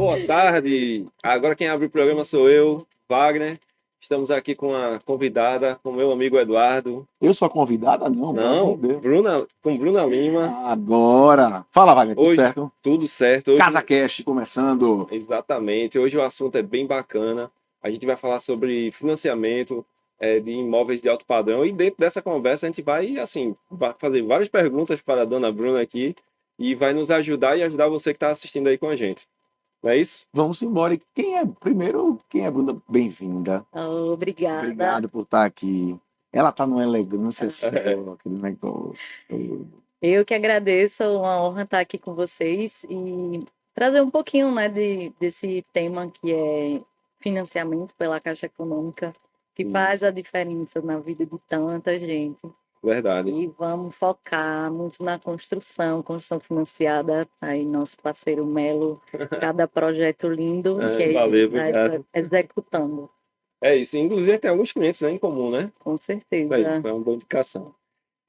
Boa tarde. Agora quem abre o programa sou eu, Wagner. Estamos aqui com a convidada, com meu amigo Eduardo. Eu sou a convidada? Não, pelo amor Não, de Deus. com Bruna Lima. Agora. Fala, Wagner, tudo Hoje, certo? tudo certo. Hoje, Casa Cash começando. exatamente. Hoje o assunto é bem bacana. A gente vai falar sobre financiamento de imóveis de alto padrão. E dentro dessa conversa a gente vai, assim, vai fazer várias perguntas para a dona Bruna aqui e vai nos ajudar e ajudar você que está assistindo aí com a gente. Não é isso? Vamos embora. E quem é Bruna? Bem-vinda. Obrigada. Obrigado por estar aqui. Ela tá numa elegância só, aquele negócio. Eu que agradeço, é uma honra estar aqui com vocês e trazer um pouquinho, né, desse tema que é financiamento pela Caixa Econômica, que faz a diferença na vida de tanta gente. Verdade. E vamos focar muito na construção financiada. Aí nosso parceiro Melo, cada projeto lindo que valeu, ele vai obrigado. executando. É isso. Inclusive tem alguns clientes, né, em comum, né? Com Isso certeza. aí, foi uma boa indicação.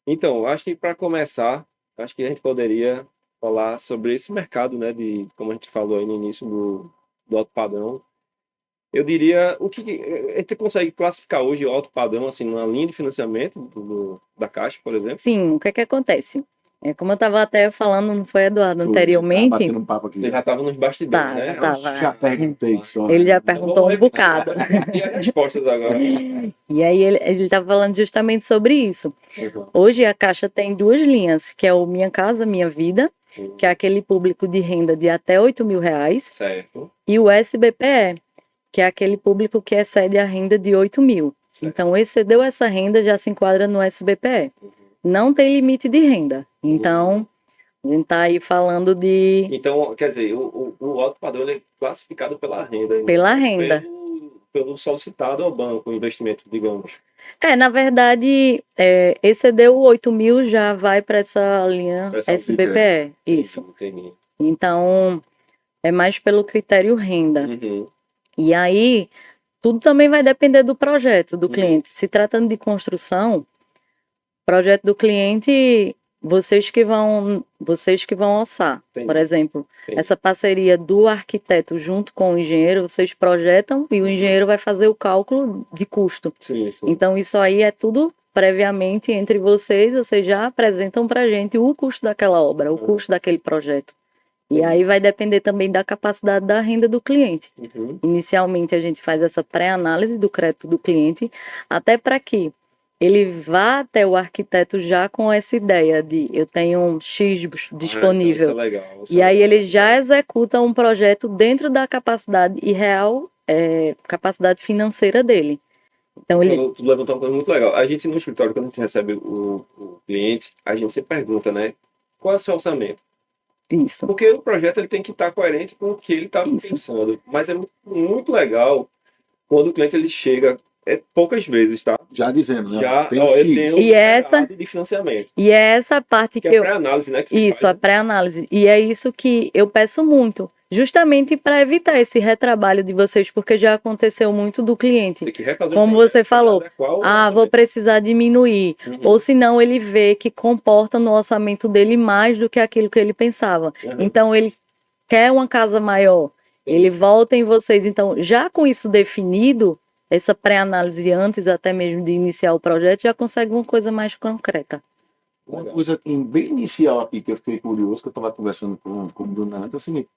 Então, acho que para começar, acho que a gente poderia falar sobre esse mercado, né, de, como a gente falou aí no início do alto padrão. Eu diria, o que a gente consegue classificar hoje o alto padrão, assim, numa linha de financiamento da Caixa, por exemplo? Sim, o que é que acontece? Como eu estava até falando, não foi, Eduardo, Tá anteriormente? batendo um papo aqui. Você já estava nos bastidores, né? Já tava. Já perguntei só. Ele já Então, perguntou vamos um bocado. E as respostas agora? E aí ele estava falando justamente sobre isso. Uhum. Hoje a Caixa tem duas linhas, que é o Minha Casa Minha Vida, que é aquele público de renda de até R$8.000, Certo. e o SBPE, que é aquele público que excede a renda de 8.000. Certo. Então, excedeu essa renda, já se enquadra no SBPE. Não tem limite de renda. Então, a gente está aí falando de... Então, quer dizer, o alto padrão ele é classificado pela renda. né? Pela renda. Pelo solicitado ao banco, o investimento, digamos. Na verdade, excedeu 8.000, já vai para essa linha Pra essa SBPE. Isso. Entendi. Então, é mais pelo critério renda. Uhum. E aí, tudo também vai depender do projeto do Uhum. cliente. Se tratando de construção, projeto do cliente, vocês que vão orçar. Entendi. Por exemplo, Entendi. essa parceria do arquiteto junto com o engenheiro, vocês projetam e o engenheiro vai fazer o cálculo de custo. Sim, sim. Então, isso aí é tudo previamente entre vocês já apresentam para a gente o custo daquela obra, o custo daquele projeto. E aí vai depender também da capacidade da renda do cliente. Uhum. Inicialmente, a gente faz essa pré-análise do crédito do cliente, até para que ele vá até o arquiteto já com essa ideia de eu tenho um X disponível. Então, isso é legal. E aí ele já executa um projeto dentro da capacidade real, capacidade financeira dele. Então Tu levantou uma coisa muito legal. A gente no escritório, quando a gente recebe o cliente, a gente se pergunta, né? Qual é o seu orçamento? Isso. Porque o projeto ele tem que estar coerente com o que ele está pensando. Mas é muito legal quando o cliente ele chega, poucas vezes, tá? Já dizendo, né? Já, Tem ó, eu X. tenho E essa- de financiamento. E é essa parte Que que é eu... pré-análise, né? Que se Isso, faz, a pré-análise. E é isso que eu peço muito, justamente para evitar esse retrabalho de vocês, porque já aconteceu muito do cliente. Tem que refazer Como o projeto você pra falou, adequar ao vou orçamento. precisar diminuir. Uhum. Ou senão ele vê que comporta no orçamento dele mais do que aquilo que ele pensava. Uhum. Então ele quer uma casa maior, ele volta em vocês. Então, já com isso definido, essa pré-análise antes até mesmo de iniciar o projeto, já consegue uma coisa mais concreta. Uma coisa bem inicial aqui que eu fiquei curioso, que eu estava conversando com o Bruno antes, é o seguinte: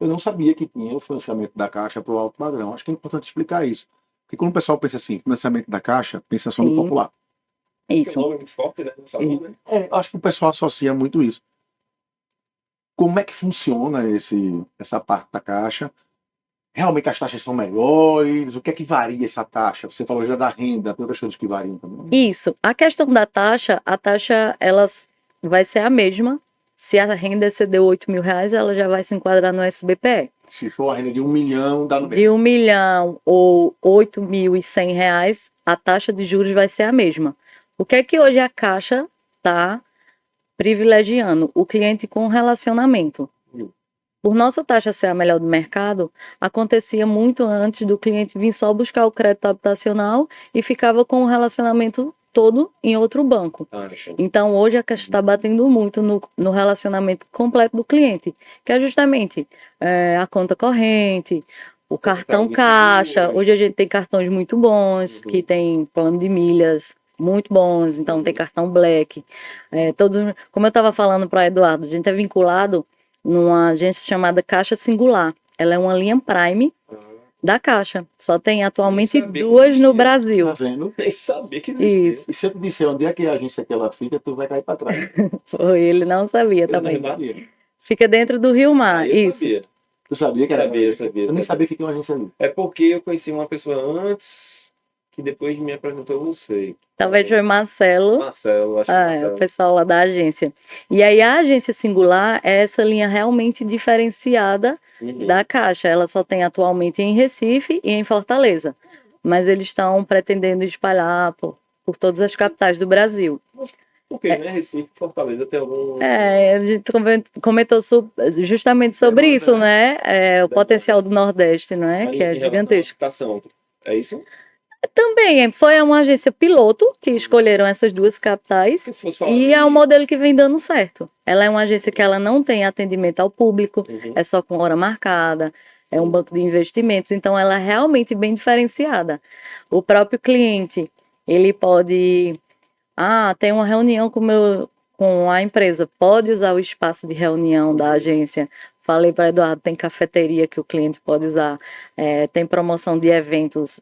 eu não sabia que tinha o financiamento da Caixa para o alto padrão. Acho que é importante explicar isso. Porque quando o pessoal pensa assim, financiamento da Caixa, pensa só no Sim. popular. Porque o Isso. nome é muito forte, né? Nessa linha, né? Acho que o pessoal associa muito isso. Como é que funciona essa parte da Caixa? Realmente as taxas são melhores? O que é que varia essa taxa? Você falou já da renda, tem outras coisas que variam também. Isso. A questão da taxa, ela vai ser a mesma. Se a renda exceder R$8.000, ela já vai se enquadrar no SBPE. Se for a renda de 1 milhão, dá no De mesmo. 1 milhão ou R$8.100, a taxa de juros vai ser a mesma. O que é que hoje a Caixa está privilegiando? O cliente com relacionamento. Por nossa taxa ser a melhor do mercado, acontecia muito antes do cliente vir só buscar o crédito habitacional e ficava com o relacionamento todo em outro banco. Show. Então, hoje a Caixa está batendo muito no relacionamento completo do cliente, que é justamente a conta corrente, o cartão caixa. Hoje a gente tem cartões muito bons, que tem plano de milhas muito bons, então tem cartão Black. Como eu estava falando para Eduardo, a gente é vinculado numa agência chamada Caixa Singular. Ela é uma linha Prime da Caixa. Só tem atualmente 2 no Brasil. Tá vendo? Nem sabia que existia. Isso. E se eu te disser onde é que é a agência que ela fica, tu vai cair para trás. Foi, ele não sabia Eu também. não sabia. Fica dentro do Rio Mar, Eu isso. sabia. Tu sabia que era? Sabia. Eu nem sabia que tinha uma agência ali. É porque eu conheci uma pessoa antes que depois me apresentou você. Talvez foi Marcelo. Marcelo, acho que O Marcelo. pessoal lá da agência. E aí a agência Singular é essa linha realmente diferenciada da Caixa. Ela só tem atualmente em Recife e em Fortaleza. Mas eles estão pretendendo espalhar por todas as capitais do Brasil. Porque, né, Recife e Fortaleza tem algum... A gente comentou justamente sobre Demanda, isso, né? O Demanda. potencial do Nordeste, não é? Mas Que é em relação à gigantesco. captação, é isso? Também foi uma agência piloto que escolheram essas 2 capitais. Porque se fosse falar E é um modelo que vem dando certo. Ela é uma agência que ela não tem atendimento ao público, é só com hora marcada, é um banco de investimentos, então ela é realmente bem diferenciada. O próprio cliente, ele pode, tem uma reunião com a empresa, pode usar o espaço de reunião da agência. Falei para Eduardo, tem cafeteria que o cliente pode usar, tem promoção de eventos.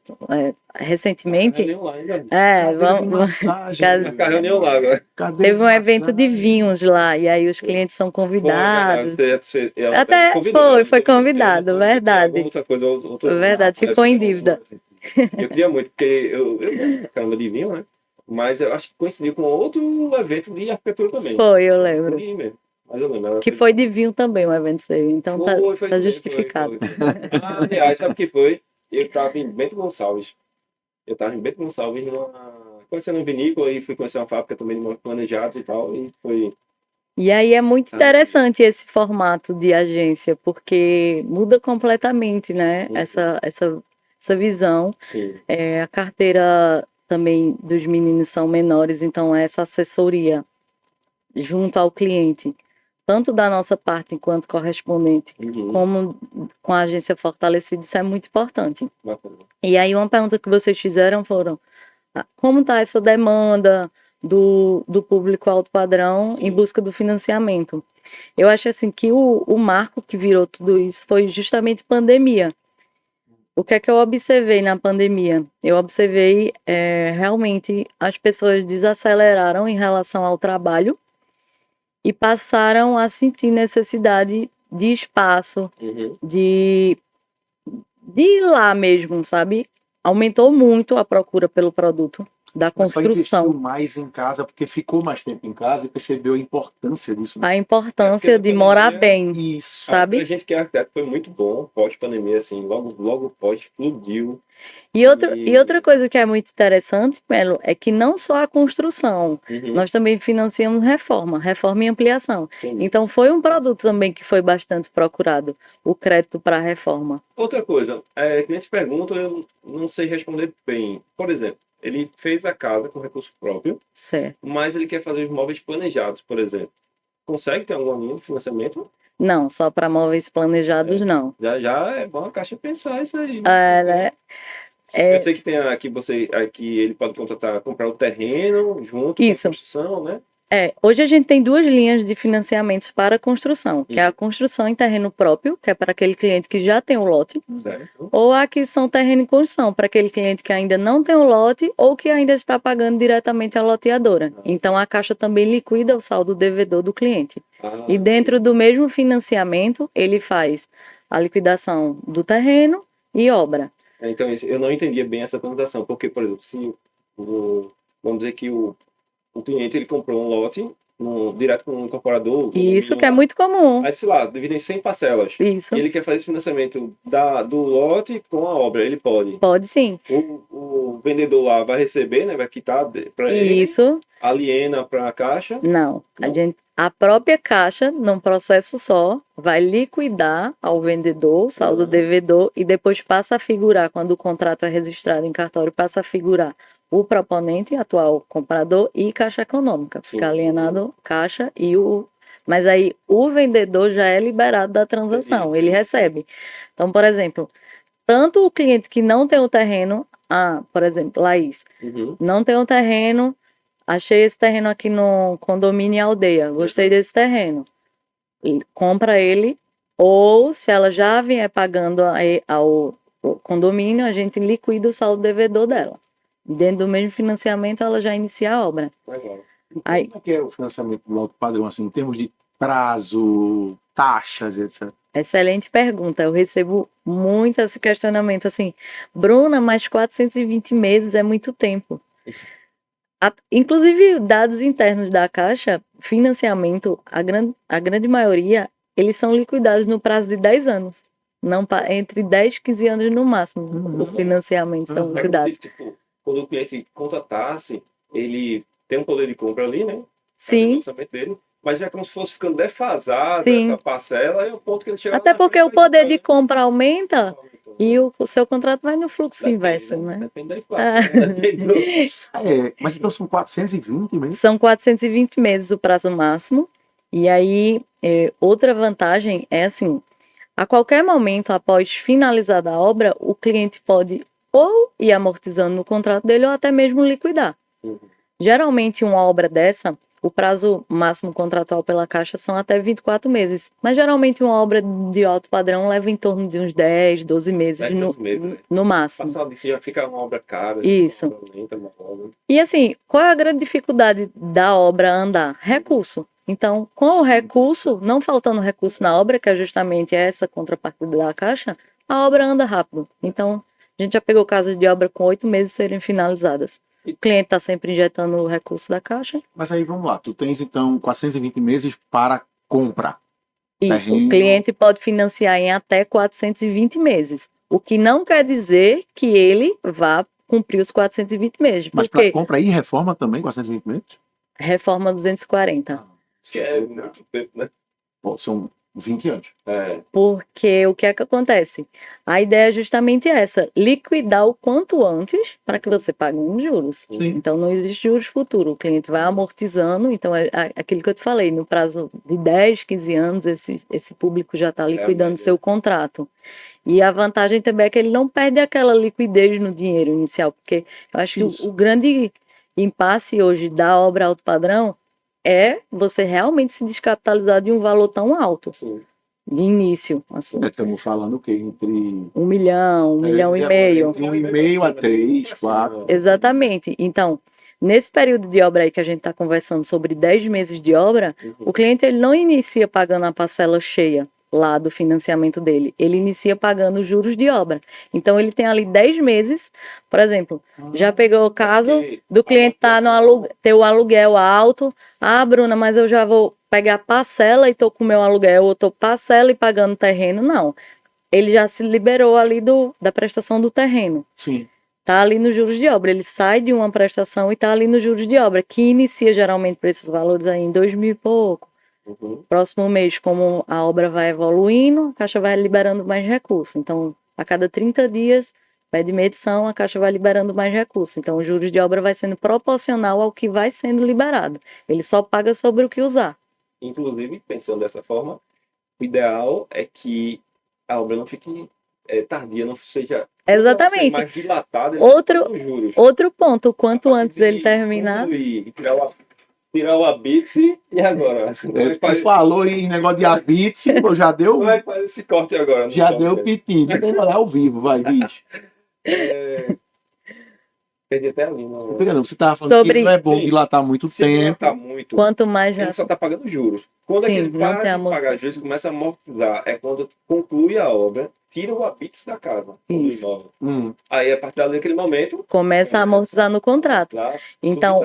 Recentemente, reunião lá agora. Teve um evento de vinhos lá, e aí os clientes são convidados. Foi convidado, verdade. Verdade, ficou em dívida. Eu queria muito, porque eu caramba de vinho, né? Mas eu acho que coincidiu com outro evento de arquitetura também. Foi, eu lembro. Mas eu lembro. Que foi de vinho também o evento seu, então tá justificado. Aliás, sabe o que foi? Eu estava em Bento Gonçalves. Conhecendo um vinícola e fui conhecer uma fábrica também de planejados e tal, e foi... E aí é muito interessante esse formato de agência, porque muda completamente, né? Essa visão. Sim. A carteira também dos meninos são menores, então essa assessoria junto ao cliente, tanto da nossa parte enquanto correspondente, como com a agência fortalecida, isso é muito importante. Bacana. E aí uma pergunta que vocês fizeram foram, como está essa demanda do público alto padrão em busca do financiamento? Eu acho assim que o marco que virou tudo isso foi justamente pandemia. O que é que eu observei na pandemia? Eu observei realmente as pessoas desaceleraram em relação ao trabalho e passaram a sentir necessidade de espaço, de ir lá mesmo, sabe? Aumentou muito a procura pelo produto da construção. Investiu mais em casa, porque ficou mais tempo em casa e percebeu a importância disso. Né? A importância de morar bem, isso. sabe? A gente que é arquiteto foi muito bom, pós-pandemia, assim, logo pós, explodiu. E outra coisa que é muito interessante, Melo, é que não só a construção, nós também financiamos reforma e ampliação. Então foi um produto também que foi bastante procurado, o crédito para reforma. Outra coisa, clientes perguntam, eu não sei responder bem. Por exemplo, ele fez a casa com recurso próprio, certo, mas ele quer fazer os móveis planejados, por exemplo. Consegue ter alguma linha de financiamento? Não, só para móveis planejados, não. Já é bom a Caixa pensar isso aí. Né? Eu sei que tem aqui ele pode comprar o terreno junto com a construção, né? Hoje a gente tem 2 linhas de financiamentos para a construção, que é a construção em terreno próprio, que é para aquele cliente que já tem o lote, ou a aquisição terreno em construção, para aquele cliente que ainda não tem o lote ou que ainda está pagando diretamente a loteadora. Então a Caixa também liquida o saldo devedor do cliente. E dentro do mesmo financiamento, ele faz a liquidação do terreno e obra. Então eu não entendia bem essa transação, porque, por exemplo, se vamos dizer que o cliente ele comprou um lote direto com um incorporador. Isso que é muito comum. Aí, sei lá, divide em 100 parcelas. Isso. E ele quer fazer esse financiamento do lote com a obra. Ele pode. Pode sim. O vendedor lá vai receber, né? Vai quitar para ele. Isso. Aliena para a Caixa. Não. A própria Caixa, num processo só, vai liquidar ao vendedor, o saldo devedor, e depois passa a figurar, quando o contrato é registrado em cartório, passa a figurar o proponente, atual comprador, e Caixa Econômica. Sim. Fica alienado Caixa e o... Mas aí o vendedor já é liberado da transação, Entendi. ele recebe. Então, por exemplo, tanto o cliente que não tem o terreno, por exemplo, Laís, Uhum. não tem o terreno, achei esse terreno aqui no condomínio e aldeia, gostei desse terreno. Compra ele, ou se ela já vier pagando ao condomínio, a gente liquida o saldo devedor dela. Dentro do mesmo financiamento, ela já inicia a obra. Legal. Aí, Como é que é o financiamento do alto padrão, assim, em termos de prazo, taxas, etc? excelente pergunta. Eu recebo muito esse questionamento assim, Bruna, mas 420 meses é muito tempo. Inclusive, dados internos da Caixa, financiamento, a grande maioria, eles são liquidados no prazo de 10 anos. Não, entre 10 e 15 anos no máximo, os financiamentos são Uhum. É como se, liquidados. tipo, quando o cliente contratasse, ele tem um poder de compra ali, né? Ali no Sim, orçamento dele, mas já é como se fosse ficando defasado sim. essa parcela, é o ponto que ele chega lá Até na porque frente o vai poder de ficando, compra aumenta né? e o seu contrato vai no fluxo Depende, inverso, né? né? Depende da inflação, depende do... Mas então são 420 mesmo? São 420 meses o prazo máximo. E aí, outra vantagem é assim, a qualquer momento após finalizada a obra, o cliente pode ou ir amortizando no contrato dele ou até mesmo liquidar. Uhum. Geralmente, uma obra dessa, o prazo máximo contratual pela Caixa são até 24 meses. Mas geralmente uma obra de alto padrão leva em torno de uns 10, 12 meses 10, 12 meses, né? no máximo. Passar disso já fica uma obra cara, Isso. uma obra lenta, uma obra... E assim, qual é a grande dificuldade da obra andar? Recurso. Então, com o recurso, não faltando recurso na obra, que é justamente essa contrapartida da Caixa, a obra anda rápido. Então, a gente já pegou casos de obra com 8 meses serem finalizadas. O cliente está sempre injetando o recurso da Caixa. Mas aí vamos lá, tu tens então 420 meses para compra. Isso, Terreno. o cliente pode financiar em até 420 meses. O que não quer dizer que ele vá cumprir os 420 meses. Mas para Porque compra e reforma também, 420 meses? reforma 240. Isso que é muito tempo, né? Pô, são 20 anos. É. Porque o que é que acontece? A ideia é justamente essa: liquidar o quanto antes para que você pague os juros. Sim. Então não existe juros futuro. O cliente vai amortizando. Então é aquilo que eu te falei: no prazo de 10, 15 anos, esse público já está liquidando média. seu contrato. E a vantagem também é que ele não perde aquela liquidez no dinheiro inicial. Porque eu acho que Isso. o grande impasse hoje da obra alto padrão é você realmente se descapitalizar de um valor tão alto. Sim. De início, assim. Estamos falando o quê? Entre 1 milhão, 1 milhão e meio. Entre 1,5 a 3, 4. Exatamente. Então, nesse período de obra aí que a gente está conversando sobre 10 meses de obra, o cliente ele não inicia pagando a parcela cheia lá do financiamento dele. Ele inicia pagando os juros de obra. Então, ele tem ali 10 meses. Por exemplo, já pegou o caso do cliente tá ter o aluguel alto. Bruna, mas eu já vou pegar parcela e tô com o meu aluguel, ou tô parcela e pagando terreno. Não. Ele já se liberou ali da prestação do terreno. Sim. Tá ali nos juros de obra. Ele sai de uma prestação e tá ali nos juros de obra, que inicia geralmente por esses valores aí em 2.000 e pouco. Próximo mês, como a obra vai evoluindo, a Caixa vai liberando mais recursos. Então, a cada 30 dias, pede medição, a Caixa vai liberando mais recursos. Então, os juros de obra vai sendo proporcional ao que vai sendo liberado. Ele só paga sobre o que usar. Inclusive, pensando dessa forma, o ideal é que a obra não fique tardia, não seja Exatamente. mais dilatada. Outro ponto, quanto antes ele terminar. E tirar o Abix e agora? Tu falou em negócio de Abix, já deu. Como é que faz esse corte agora? Já deu pedido. Tem que olhar ao vivo, vai, diz. Perdi até a linha. Não, você estava falando que não é bom dilatar muito se tempo. Dilatar muito, quanto mais ele só está pagando juros. Quando Sim, é que ele para de pagar juros e começa a amortizar? É quando conclui a obra, tira o Abix da casa, do imóvel. Aí, a partir daquele momento... Começa a amortizar no contrato. Então,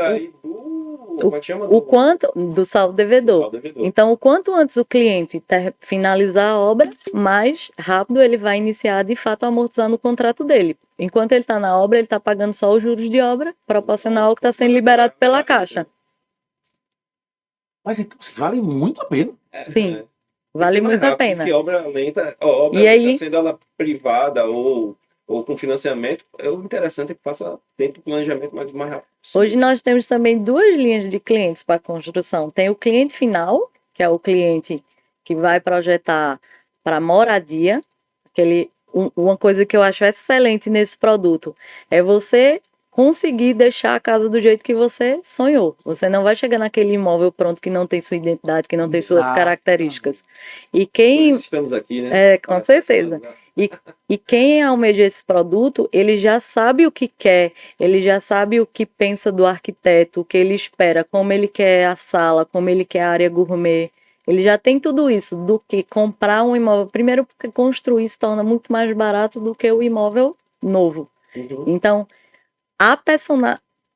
o quanto do saldo devedor. Então, o quanto antes o cliente finalizar a obra, mais rápido ele vai iniciar, de fato, a amortizar no contrato dele. Enquanto ele está na obra, ele está pagando só os juros de obra, proporcional ao que está sendo liberado pela Caixa. Mas então, vale muito a pena. Sim, vale muito a pena. Porque obra lenta, obra e aí, sendo ela privada ou ou com financiamento, o interessante é que faça dentro do planejamento mais rápido possível. Hoje nós temos também duas linhas de clientes para construção. Tem o cliente final, que é o cliente que vai projetar para moradia. Uma coisa que eu acho excelente nesse produto é você conseguir deixar a casa do jeito que você sonhou. Você não vai chegar naquele imóvel pronto que não tem sua identidade, que não tem suas Exato. características. E Por quem isso estamos aqui, né? com Para certeza. acessar. E quem almeja esse produto, ele já sabe o que quer, ele já sabe o que pensa do arquiteto, o que ele espera, como ele quer a sala, como ele quer a área gourmet. Ele já tem tudo isso, do que comprar um imóvel. Primeiro, porque construir se torna muito mais barato do que o imóvel novo. Uhum. Então,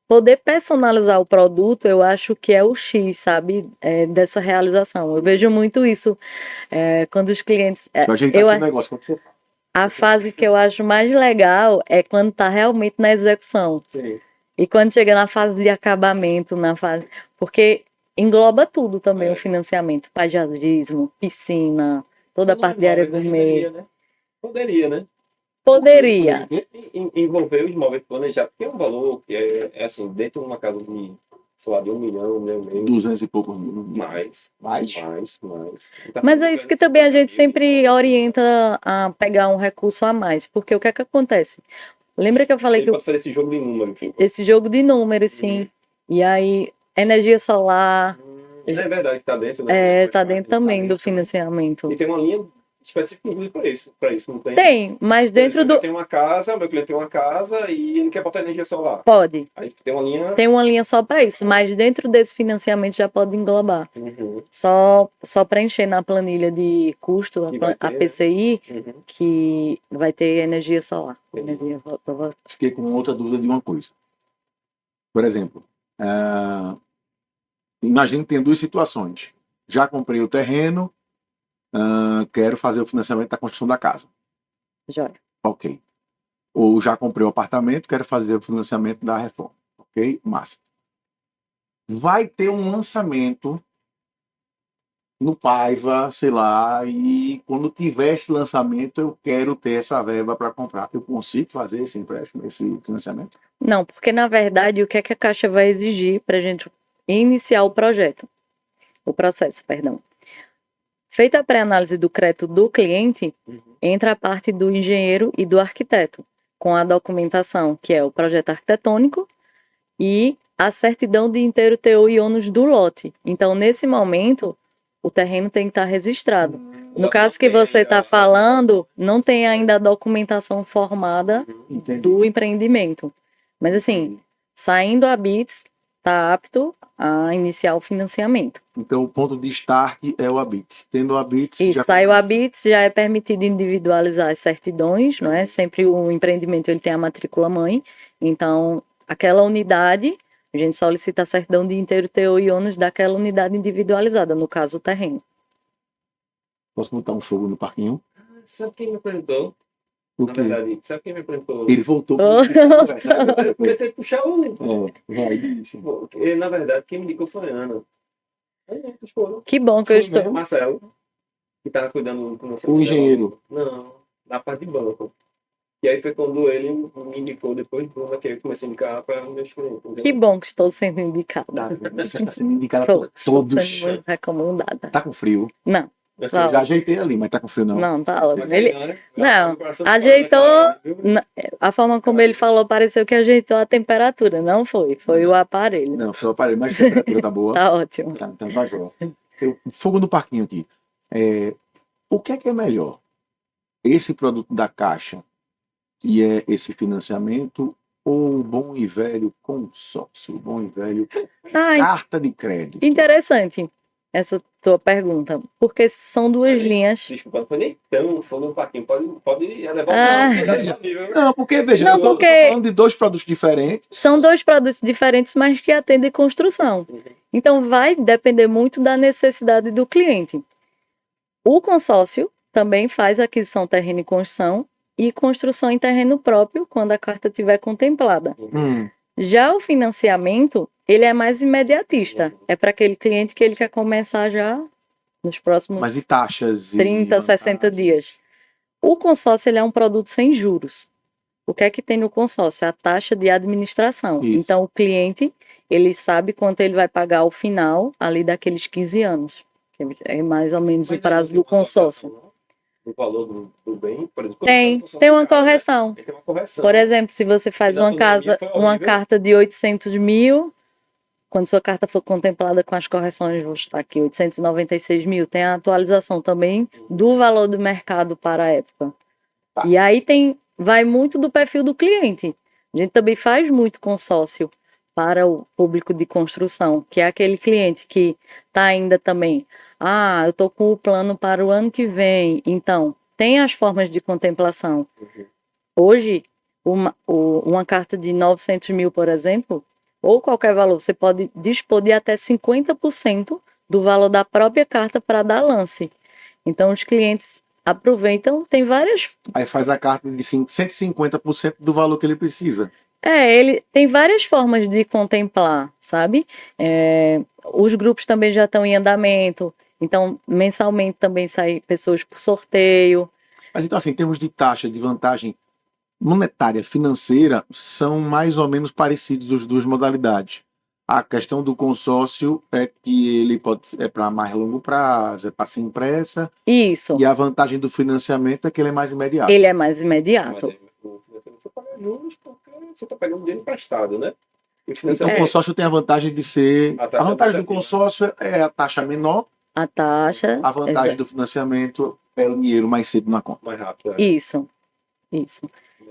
poder personalizar o produto, eu acho que é o X, sabe, dessa realização. Eu vejo muito isso quando os clientes. Deixa eu ajeitar eu aqui o negócio. Quando você fala. A fase que eu acho mais legal é quando está realmente na execução. Sim. E quando chega na fase de acabamento, porque engloba tudo também o financiamento, paisagismo, piscina, toda a parte de área gourmet. Poderia, né? Poderia. Envolver os imóveis planejados, porque é um valor que é assim, dentro de uma casa de, sei lá, de 1 milhão, 1 milhão e meio. 200 e poucos mil. Mais. Mas é isso que também a gente sempre orienta a pegar um recurso a mais, porque o que é que acontece? Lembra que eu falei Ele pode fazer esse jogo de números. esse jogo de números, sim. E aí, energia solar, É verdade, está dentro, né? tá dentro também do financiamento. E tem uma linha específica para isso, não tem? Tem, mas dentro meu do. cliente tem uma casa e ele quer botar energia solar. Pode. Aí tem uma linha. Tem uma linha só para isso, mas dentro desse financiamento já pode englobar. Uhum. Só preencher na planilha de custo, a PCI, Uhum. que vai ter energia solar. Energia Fiquei com outra dúvida de uma coisa. Por exemplo, imagine que tem duas situações. Já comprei o terreno, quero fazer o financiamento da construção da casa. Já. Ok. Ou já comprei o apartamento, quero fazer o financiamento da reforma. Ok? Massa. Vai ter um lançamento no Paiva, sei lá, e quando tiver esse lançamento, eu quero ter essa verba para comprar. Eu consigo fazer esse empréstimo, esse financiamento? Não, porque na verdade o que é que a Caixa vai exigir para a gente iniciar o processo, perdão. Feita a pré-análise do crédito do cliente, entra a parte do engenheiro e do arquiteto, com a documentação, que é o projeto arquitetônico e a certidão de inteiro teor e ônus do lote. Então, nesse momento, o terreno tem que estar registrado. No caso que você está falando, não tem ainda a documentação formada do empreendimento. Mas assim, saindo a BITS, está apto a iniciar o financiamento. Então, o ponto de start é o ABITS. Tendo o ABITS... E saiu a BITS, já é permitido individualizar as certidões, não é? Sempre o empreendimento ele tem a matrícula mãe. Então, aquela unidade, a gente solicita a certidão de inteiro teor e ônus daquela unidade individualizada, no caso, o terreno. Posso botar um fogo no parquinho? Sabe quem me apresentou? O Na quê? verdade, sabe quem me apresentou? Ele voltou. Eu comecei a puxar o... Vai, bicho. Porque, na verdade, quem me indicou foi a Ana. Que bom que eu estou. Mesmo, Marcelo, que estava cuidando do O engenheiro. Não, na parte de banco. E aí foi quando ele me indicou, depois Bruna, que eu comecei a indicar para os meus clientes. Que bom que estou sendo indicada. Você está sendo indicada por Estou todos. sendo muito recomendada. Tá com frio? Não. Eu já ajeitei ali, mas tá com frio não. Não, tá ótimo. Mas Ele... agora, Não, coração ajeitou. fora, viu? A forma como ele falou pareceu que ajeitou a temperatura. Não foi, foi o aparelho. Não, foi o aparelho, mas a temperatura tá boa. Tá ótimo. Tá joia. Fogo no parquinho aqui. O que é melhor? Esse produto da Caixa, que é esse financiamento, ou o bom e velho consórcio, o bom e velho carta de crédito? Interessante essa tua pergunta, porque são duas linhas. Desculpa, não foi nem tão fogo no parquinho. Pode levar Não, porque, veja, Não, eu tô falando de dois produtos diferentes. São dois produtos diferentes, mas que atendem construção. Então, vai depender muito da necessidade do cliente. O consórcio também faz aquisição terreno e construção em terreno próprio, quando a carta estiver contemplada. Já o financiamento, ele é mais imediatista. É para aquele cliente que ele quer começar já nos próximos Mas e taxas? 30, 60 dias. O consórcio ele é um produto sem juros. o que é que tem no consórcio? A taxa de administração. Isso. Então, o cliente, ele sabe quanto ele vai pagar ao final ali daqueles 15 anos, que é mais ou menos o prazo do consórcio. O valor do bem, por exemplo, Tem uma correção. Tem uma correção. Por exemplo, se você faz E na uma casa, pandemia foi uma horrível. carta de 800 mil, quando sua carta for contemplada com as correções, vou estar aqui, 896 mil, tem a atualização também do valor do mercado para a época. Tá. E aí vai muito do perfil do cliente. A gente também faz muito consórcio para o público de construção, que é aquele cliente que está ainda também, eu estou com o plano para o ano que vem. Então, tem as formas de contemplação. Hoje, uma carta de 900 mil, por exemplo, ou qualquer valor, você pode dispor de até 50% do valor da própria carta para dar lance. Então, os clientes aproveitam, tem várias... Aí faz a carta de 150% do valor que ele precisa. Ele tem várias formas de contemplar, sabe? Os grupos também já estão em andamento, então mensalmente também saem pessoas por sorteio. Mas então, assim, em termos de taxa, de vantagem monetária, financeira, são mais ou menos parecidos as duas modalidades. A questão do consórcio é que ele é para mais longo prazo, é para sem pressa, Isso, e a vantagem do financiamento é que ele é mais imediato. ele é mais imediato. Você paga juros porque você está pegando dinheiro emprestado, né? E o Então, financiamento o consórcio tem a vantagem de ser. A taxa A vantagem do administrativa. consórcio é a taxa menor, A taxa. a vantagem do financiamento é o dinheiro mais cedo na conta. mais rápido. Isso.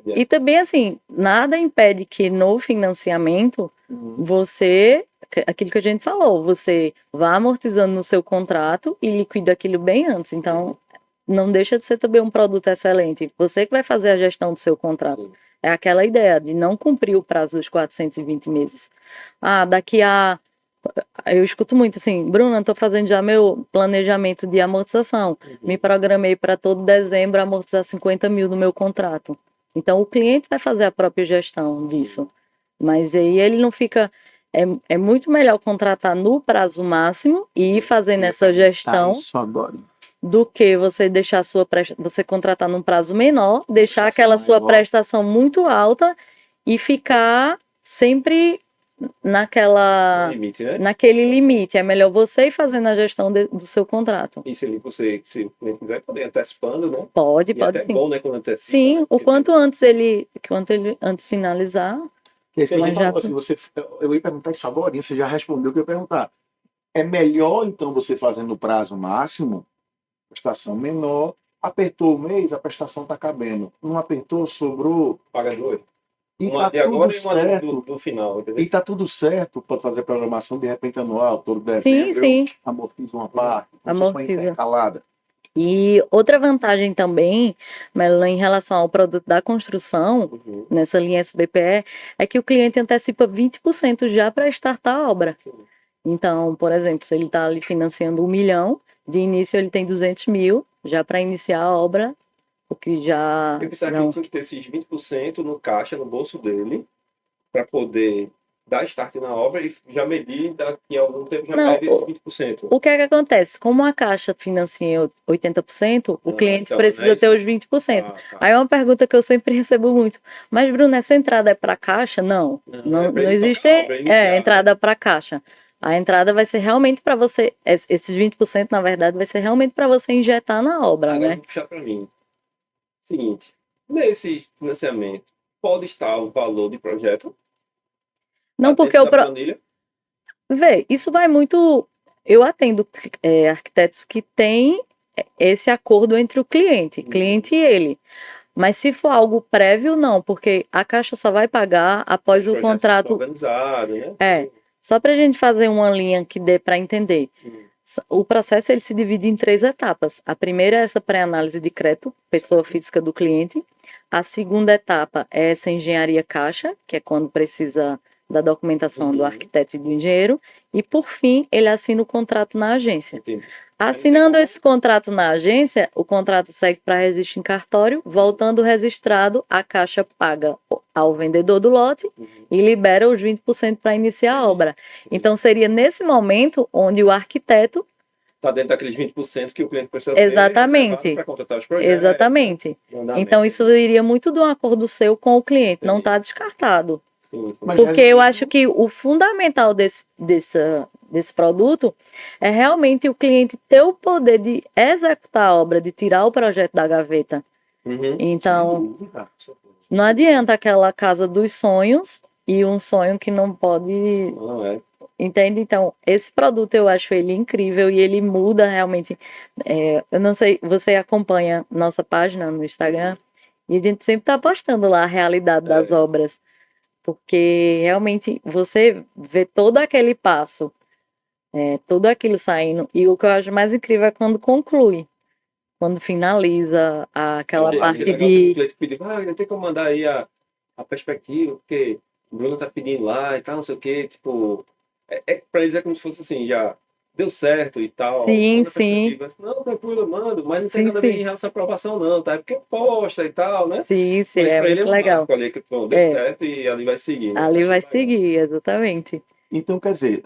E também, assim, nada impede que no financiamento você, aquilo que a gente falou, você vá amortizando no seu contrato e liquida aquilo bem antes. Então, não deixa de ser também um produto excelente. Você que vai fazer a gestão do seu contrato. Sim. É aquela ideia de não cumprir o prazo dos 420 meses. Daqui a... Eu escuto muito assim, Bruna, estou fazendo já meu planejamento de amortização. Me programei para todo dezembro amortizar 50 mil no meu contrato. Então, o cliente vai fazer a própria gestão disso. Mas aí ele não fica... É muito melhor contratar no prazo máximo e ir fazendo essa gestão Isso agora. do que você deixar você contratar num prazo menor, deixar Prestação aquela sua maior. prestação muito alta e ficar sempre Limite, né? naquele limite. É melhor você ir fazendo a gestão do seu contrato. Isso ali, se o cliente quiser, pode ir antecipando, né? Pode E até sim. é bom, né, quando antecipa. Sim, né? o Porque quanto antes antes finalizar. Que aí você Mas falou já- assim, eu ia perguntar isso agora, e você já respondeu o que eu ia perguntar. É melhor, então, você fazer no prazo máximo, prestação menor, apertou o mês, a prestação está cabendo. Não apertou, sobrou, paga dois. e Uma está de agora tudo e uma certo. do final, entendeu? E está tudo certo, pode fazer programação de repente anual, todo Sim, dezembro, sim. amortiza uma parte, como se fosse uma Amortiza. intercalada. E outra vantagem também, Melanie, em relação ao produto da construção, Uhum. nessa linha SBPE, é que o cliente antecipa 20% já para startar a obra. Sim. Então, por exemplo, se ele está ali financiando 1 milhão, de início ele tem 200 mil já para iniciar a obra, o que já... Eu pensava que não- ele tinha que ter esses 20% no caixa, no bolso dele, para poder dar start na obra e já medir daqui a algum tempo já Não, pega esses 20%. O que é que acontece? Como a Caixa financia 80%, o cliente então, precisa não é ter isso. os 20%. Ah, tá. Aí é uma pergunta que eu sempre recebo muito. Mas, Bruna, essa entrada é para Caixa? Não. Não, Não, é pra não ele existe tocar a obra, iniciar, entrada para Caixa. A entrada vai ser realmente para você, esses 20%, na verdade, vai ser realmente para você injetar na obra, Agora eu né? vou puxar para mim. Seguinte, nesse financiamento, pode estar o valor de projeto? Não, Tá porque dentro da planilha? Vê, isso vai muito. Eu atendo arquitetos que têm esse acordo entre o cliente e ele. Mas se for algo prévio, não, porque a Caixa só vai pagar após Os o projetos contrato. organizado, né? Só para a gente fazer uma linha que dê para entender. O processo ele se divide em 3 etapas. A primeira é essa pré-análise de crédito, pessoa física do cliente. A segunda etapa é essa engenharia caixa, que é quando precisa da documentação do arquiteto e do engenheiro. E, por fim, ele assina o contrato na agência. Entendi. Assinando esse contrato na agência, o contrato segue para registro em cartório, voltando registrado, a Caixa paga ao vendedor do lote e libera os 20% para iniciar a obra. Então, seria nesse momento onde o arquiteto tá dentro daqueles 20% que o cliente precisa ter Exatamente. para contratar os projetos. Exatamente. Andamento. Então, isso iria muito de um acordo seu com o cliente, não Entendi. está descartado. Sim, sim. Mas Porque eu acho que o fundamental desse produto é realmente o cliente ter o poder de executar a obra, de tirar o projeto da gaveta. Uhum. Então, Sem dúvida. não adianta aquela casa dos sonhos e um sonho que não pode. Não é. Entende? Então, esse produto eu acho ele incrível e ele muda realmente. Eu não sei, você acompanha nossa página no Instagram e a gente sempre está postando lá a realidade das obras, porque realmente você vê todo aquele passo, tudo aquilo saindo, e o que eu acho mais incrível é quando conclui, quando finaliza aquela É parte legal que o de. cliente pediu, tem como mandar aí a perspectiva, porque o Bruno tá pedindo lá e tal, não sei o quê, tipo, pra eles é como se fosse assim, já deu certo e tal, Sim, manda a sim, perspectiva. Não, tranquilo, eu mando, mas não tem sim, nada a ver em sim. relação à aprovação não, tá? É porque posta e tal, né? Sim, sim, Mas é pra ele é muito um legal. marco ali, que pô, deu É, certo e ali vai seguir, né? ali Achei vai legal. seguir, exatamente. Então, quer dizer,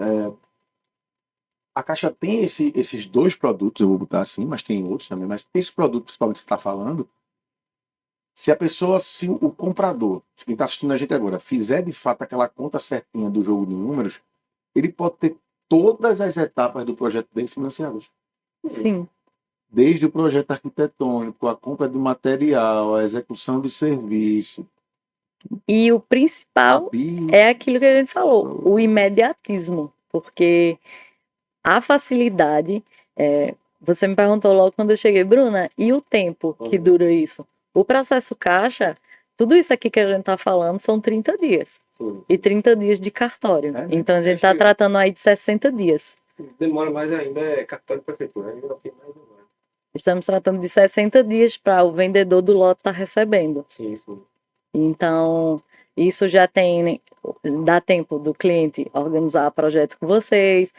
a Caixa tem esses dois produtos, eu vou botar assim, mas tem outros também, mas esse produto principalmente que você está falando, se a pessoa, se o comprador, quem está assistindo a gente agora, fizer de fato aquela conta certinha do jogo de números, ele pode ter todas as etapas do projeto dele financiadas. Sim. Desde o projeto arquitetônico, a compra de material, a execução de serviço, E o a principal BIM. é aquilo que a gente falou, o imediatismo, porque a facilidade, você me perguntou logo quando eu cheguei, Bruna, e o tempo que dura isso? O processo caixa, tudo isso aqui que a gente está falando são 30 dias. Sim. E 30 dias de cartório. É, né? Então a gente Acho está que- tratando aí de 60 dias. Demora mais ainda, é cartão de prefeitura, ainda tem mais demora. Estamos tratando de 60 dias para o vendedor do lote estar recebendo. Sim, sim. Então, isso já dá tempo do cliente organizar o projeto com vocês.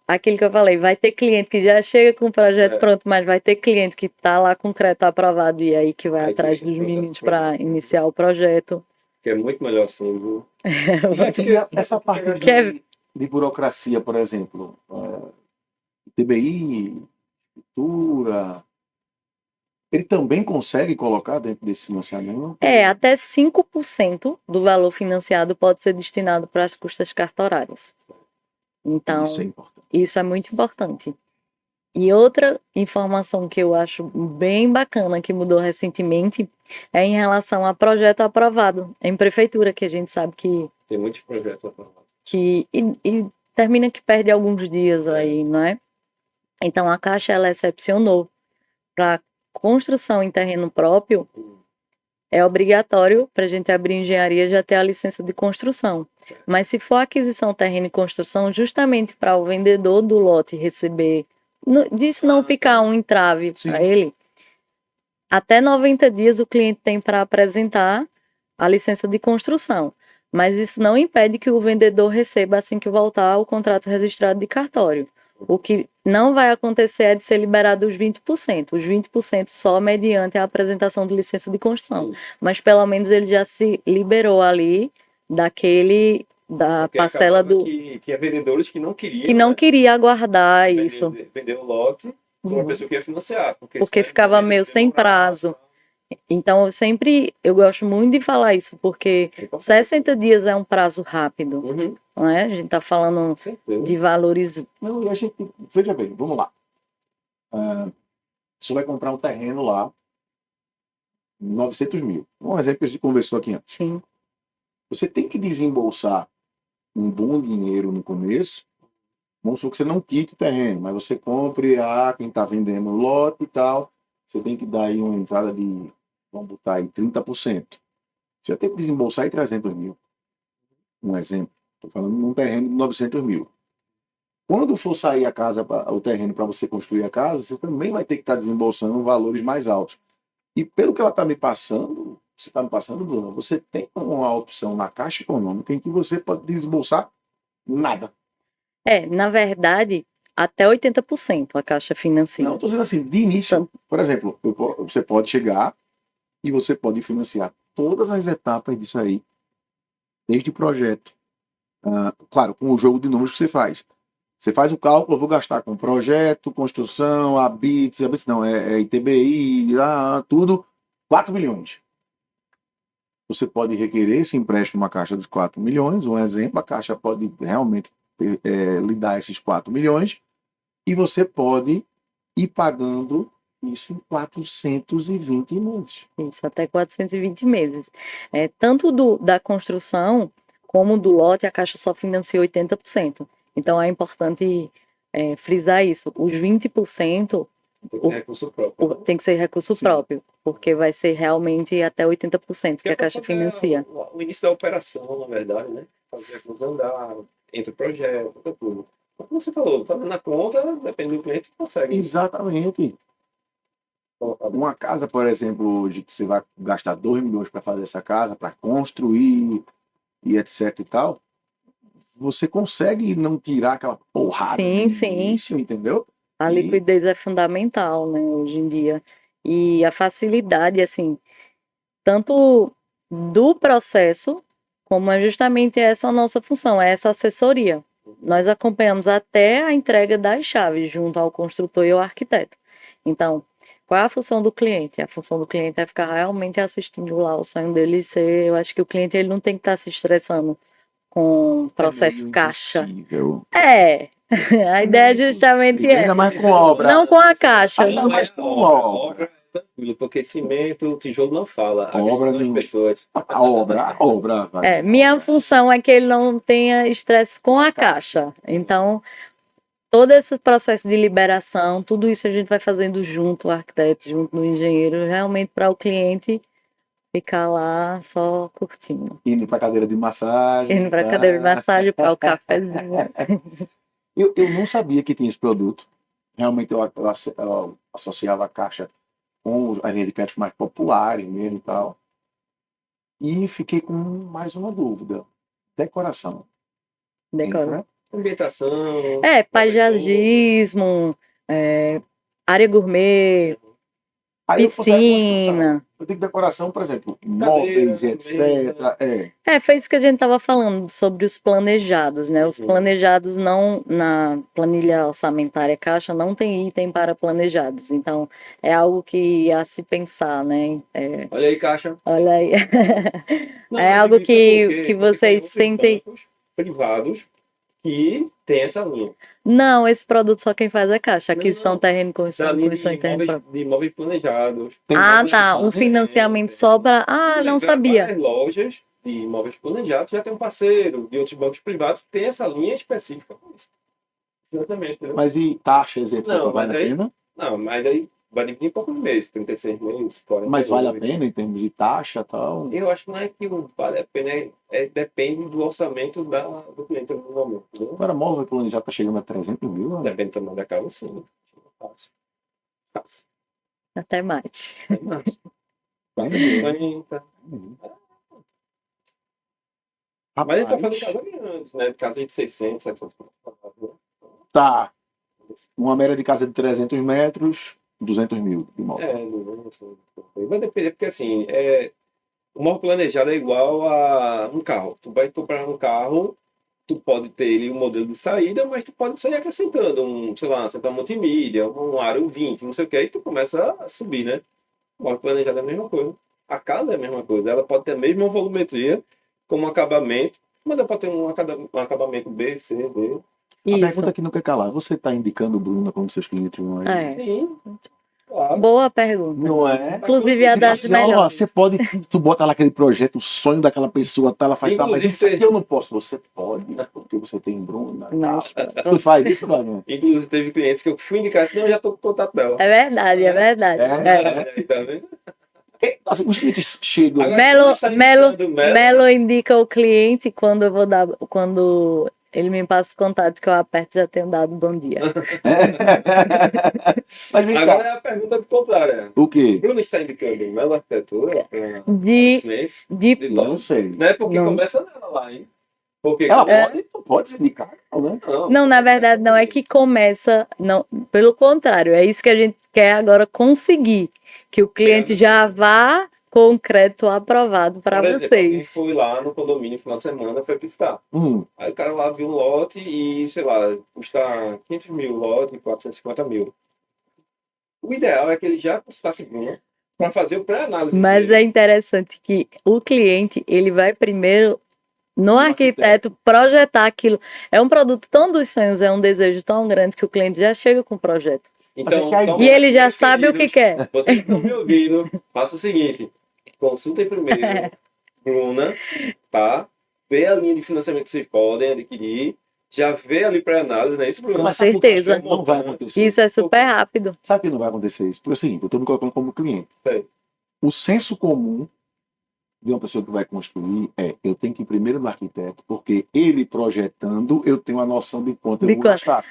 Aquilo que eu falei, vai ter cliente que já chega com o projeto pronto, mas vai ter cliente que está lá com o crédito aprovado e aí que vai Aí atrás tem esse dos processo meninos de para projeto. iniciar o projeto. Que é muito melhor assim, viu? E essa parte Que é- de burocracia, por exemplo, TBI, escritura, ele também consegue colocar dentro desse financiamento? Até 5% do valor financiado pode ser destinado para as custas cartorárias. Então, Isso é importante. isso é muito importante. E outra informação que eu acho bem bacana que mudou recentemente é em relação a projeto aprovado em prefeitura, que a gente sabe Tem muitos projetos aprovados. e termina que perde alguns dias aí, não é? Então a Caixa ela excepcionou para construção em terreno próprio, é obrigatório para a gente abrir engenharia já ter a licença de construção. Mas se for aquisição terreno e construção, justamente para o vendedor do lote receber, disso não ficar um entrave Sim. para ele, até 90 dias o cliente tem para apresentar a licença de construção. Mas isso não impede que o vendedor receba assim que voltar o contrato registrado de cartório. O que não vai acontecer é de ser liberado os 20%. Os 20% só mediante a apresentação de licença de construção. Mas pelo menos ele já se liberou ali da Porque parcela acabava que tinha vendedores que não queriam, que não né, queria aguardar isso. vender o lote para uma pessoa que ia financiar. Porque senão Ficava ele meio sem demorar, prazo. Então, eu gosto muito de falar isso, porque é importante. 60 dias é um prazo rápido, Uhum, não é? A gente está falando com certeza. de valores. Não, e a gente, veja bem, vamos lá. Você vai comprar um terreno lá, 900 mil. Um exemplo que a gente conversou aqui antes. Sim, Você tem que desembolsar um bom dinheiro no começo. Vamos supor que você não quitte o terreno, mas você compre quem está vendendo o lote e tal. Você tem que dar aí uma entrada de, vamos botar aí, 30%. Você já tem que desembolsar aí 300 mil. Um exemplo. Estou falando de um terreno de 900 mil. Quando for sair o terreno para você construir a casa, você também vai ter que estar desembolsando valores mais altos. E pelo que ela está me passando, você está me passando, Bruno, você tem uma opção na Caixa Econômica em que você pode desembolsar nada. na verdade, até 80% a Caixa financia. Não, estou dizendo assim, de início, por exemplo, você pode chegar e você pode financiar todas as etapas disso aí, desde o projeto. Claro, com o jogo de números que você faz. Você faz o cálculo, eu vou gastar com projeto, construção, habits não, é ITBI, tudo, 4 milhões. Você pode requerer esse empréstimo, uma caixa dos 4 milhões, um exemplo, a caixa pode realmente lhe dar esses 4 milhões e você pode ir pagando isso em 420 meses. Isso, até 420 meses. Tanto da construção como do lote, a Caixa só financia 80%. Então, é importante frisar isso. Os 20% Tem que ser recurso próprio. tem que ser recurso Sim. próprio, porque vai ser realmente até 80% que a Caixa financia. O início da operação, na verdade, né? Fazer a coisa andar, entra o projeto, entra tudo. Como você falou, fazendo a conta, depende do cliente, consegue Exatamente. colocar. Uma casa, por exemplo, hoje, que você vai gastar 2 milhões para fazer essa casa, para construir e etc e tal, você consegue não tirar aquela porrada Sim, no sim. início, entendeu? A E- liquidez é fundamental, né, hoje em dia. E a facilidade, assim, tanto do processo, como é justamente essa nossa função, é essa assessoria. Nós acompanhamos até a entrega das chaves junto ao construtor e ao arquiteto. Então, qual é a função do cliente? A função do cliente é ficar realmente assistindo lá o sonho dele ser. Eu acho que o cliente ele não tem que estar se estressando com o processo meio caixa. impossível. A ideia Meio justamente impossível. Ainda mais com obra. não com a caixa. Ainda mais com obra é tranquilo, porque cimento, tijolo não fala. A Obra questão das não. pessoas. A obra. Vai. Minha função é que ele não tenha estresse com a caixa. Então, todo esse processo de liberação, tudo isso a gente vai fazendo junto, o arquiteto, junto no engenheiro, realmente para o cliente ficar lá só curtindo. Indo para cadeira de massagem. Indo para tá? cadeira de massagem, para o cafezinho. Eu não sabia que tinha esse produto. Realmente eu associava a caixa com as linhas de crédito mais populares mesmo e tal. E fiquei com mais uma dúvida. Decoração. Decora. Entra? Ambientação. Paisagismo, área gourmet, Aí eu consigo a construção. piscina. Eu tenho decoração, por exemplo, móveis, Cadeira, etc. Foi isso que a gente estava falando sobre os planejados, né? Os Uhum. planejados não, na planilha orçamentária Caixa, não tem item para planejados. Então, é algo que a se pensar, né? Olha aí, caixa. Olha aí. Não, É mas algo isso é por quê? que Porque tem vocês outros sentem. bancos privados que tem essa linha. Não, esse produto só quem faz é Caixa. Aqui Não, são terreno Da construção, linha construção de em terreno imóveis, próprio. de imóveis planejados. Tem Ah, móveis que tá. Um fazem. financiamento só para. Ah, não sabia. Várias lojas de imóveis planejados já tem um parceiro de outros bancos privados que tem essa linha específica com isso. Exatamente. Entendeu? Mas e taxas, etc. Não, Vale mas a aí- pena? Não, mas aí vai dividir em poucos meses, 36 meses, 40 Mas vale a pena em termos de taxa e tal? Eu acho que não é que não vale a pena, depende do orçamento do cliente no momento. Entendeu? Agora, móvel planejado tá chegando a 300 mil. Né? Depende do tamanho da casa, sim. Fácil. Fácil. Até mais. É mais. Bem, 450. Mas ele tá falando de Rapaz, casa grande, né? Casa de 600, 700. tá. Uma média de casa de 300 metros, 200 mil de móvel. Vai depender, porque assim, o móvel planejado é igual a um carro. Tu vai comprar um carro, tu pode ter ele um modelo de saída, mas tu pode sair acrescentando sei lá, uma multimídia, um aro 20, não sei o que, aí tu começa a subir, né? O móvel planejado é a mesma coisa. A casa é a mesma coisa. Ela pode ter a mesma volumetria, como acabamento, mas ela pode ter um acabamento B, C, D. A Isso. pergunta que não quer calar. Você está indicando Bruna como seus clientes vão aí? Sim, claro. Boa pergunta. Não é? Inclusive, a Tipo das assim, ó, melhores. você pode, tu bota lá aquele projeto, o sonho daquela pessoa, tá, ela faz, tá, mas Inclusive, isso aqui eu não posso. Você pode, porque você tem Bruna. Não. Tá. Tu faz isso, Bruna? Inclusive, teve clientes que eu fui indicar, senão eu já tô com o contato dela. É verdade, é verdade. Aí, tá vendo? Assim, os clientes chegam. Agora, Melo, quando está Melo, indicando Melo indica o cliente quando eu vou dar, quando ele me passa o contato que eu aperto, já tenho dado bom dia. Mas vem Agora cá. é a pergunta do contrário. O quê? Bruno está indicando Melo Arquitetura para De, os clientes de, de Não longe. sei. Não é porque Não. começa nela lá, hein? Porque Ela É. pode se indicar, né? não, na verdade, não é que começa, não, pelo contrário, é isso que a gente quer agora conseguir, que o cliente já vá com crédito aprovado para Por exemplo, alguém vocês. foi lá no condomínio no final de semana, foi piscar. Aí o cara lá viu um lote e, sei lá, custa 500 mil o lote, 450 mil. O ideal é que ele já consultasse Bruna para fazer o pré-análise Mas dele. é interessante que o cliente, ele vai primeiro no No arquiteto projetar aquilo. É um produto tão dos sonhos, é um desejo tão grande que o cliente já chega com o projeto. Então, Mas é que só um E ele momento, já meus sabe o que queridos, quer. vocês que estão me ouvindo, faça o seguinte: consultem primeiro Bruna, tá? Vê a linha de financiamento que vocês podem adquirir, já vê ali para análise, né? Isso, Bruna? Com Mas sabe por que certeza. isso não vai acontecer? Isso é super rápido. Sabe que não vai acontecer isso? Porque assim, eu estou me colocando como cliente. Sei. O senso comum de uma pessoa que vai construir é: eu tenho que ir primeiro no arquiteto, porque ele projetando, eu tenho a noção de quanto eu De vou quanto? gastar.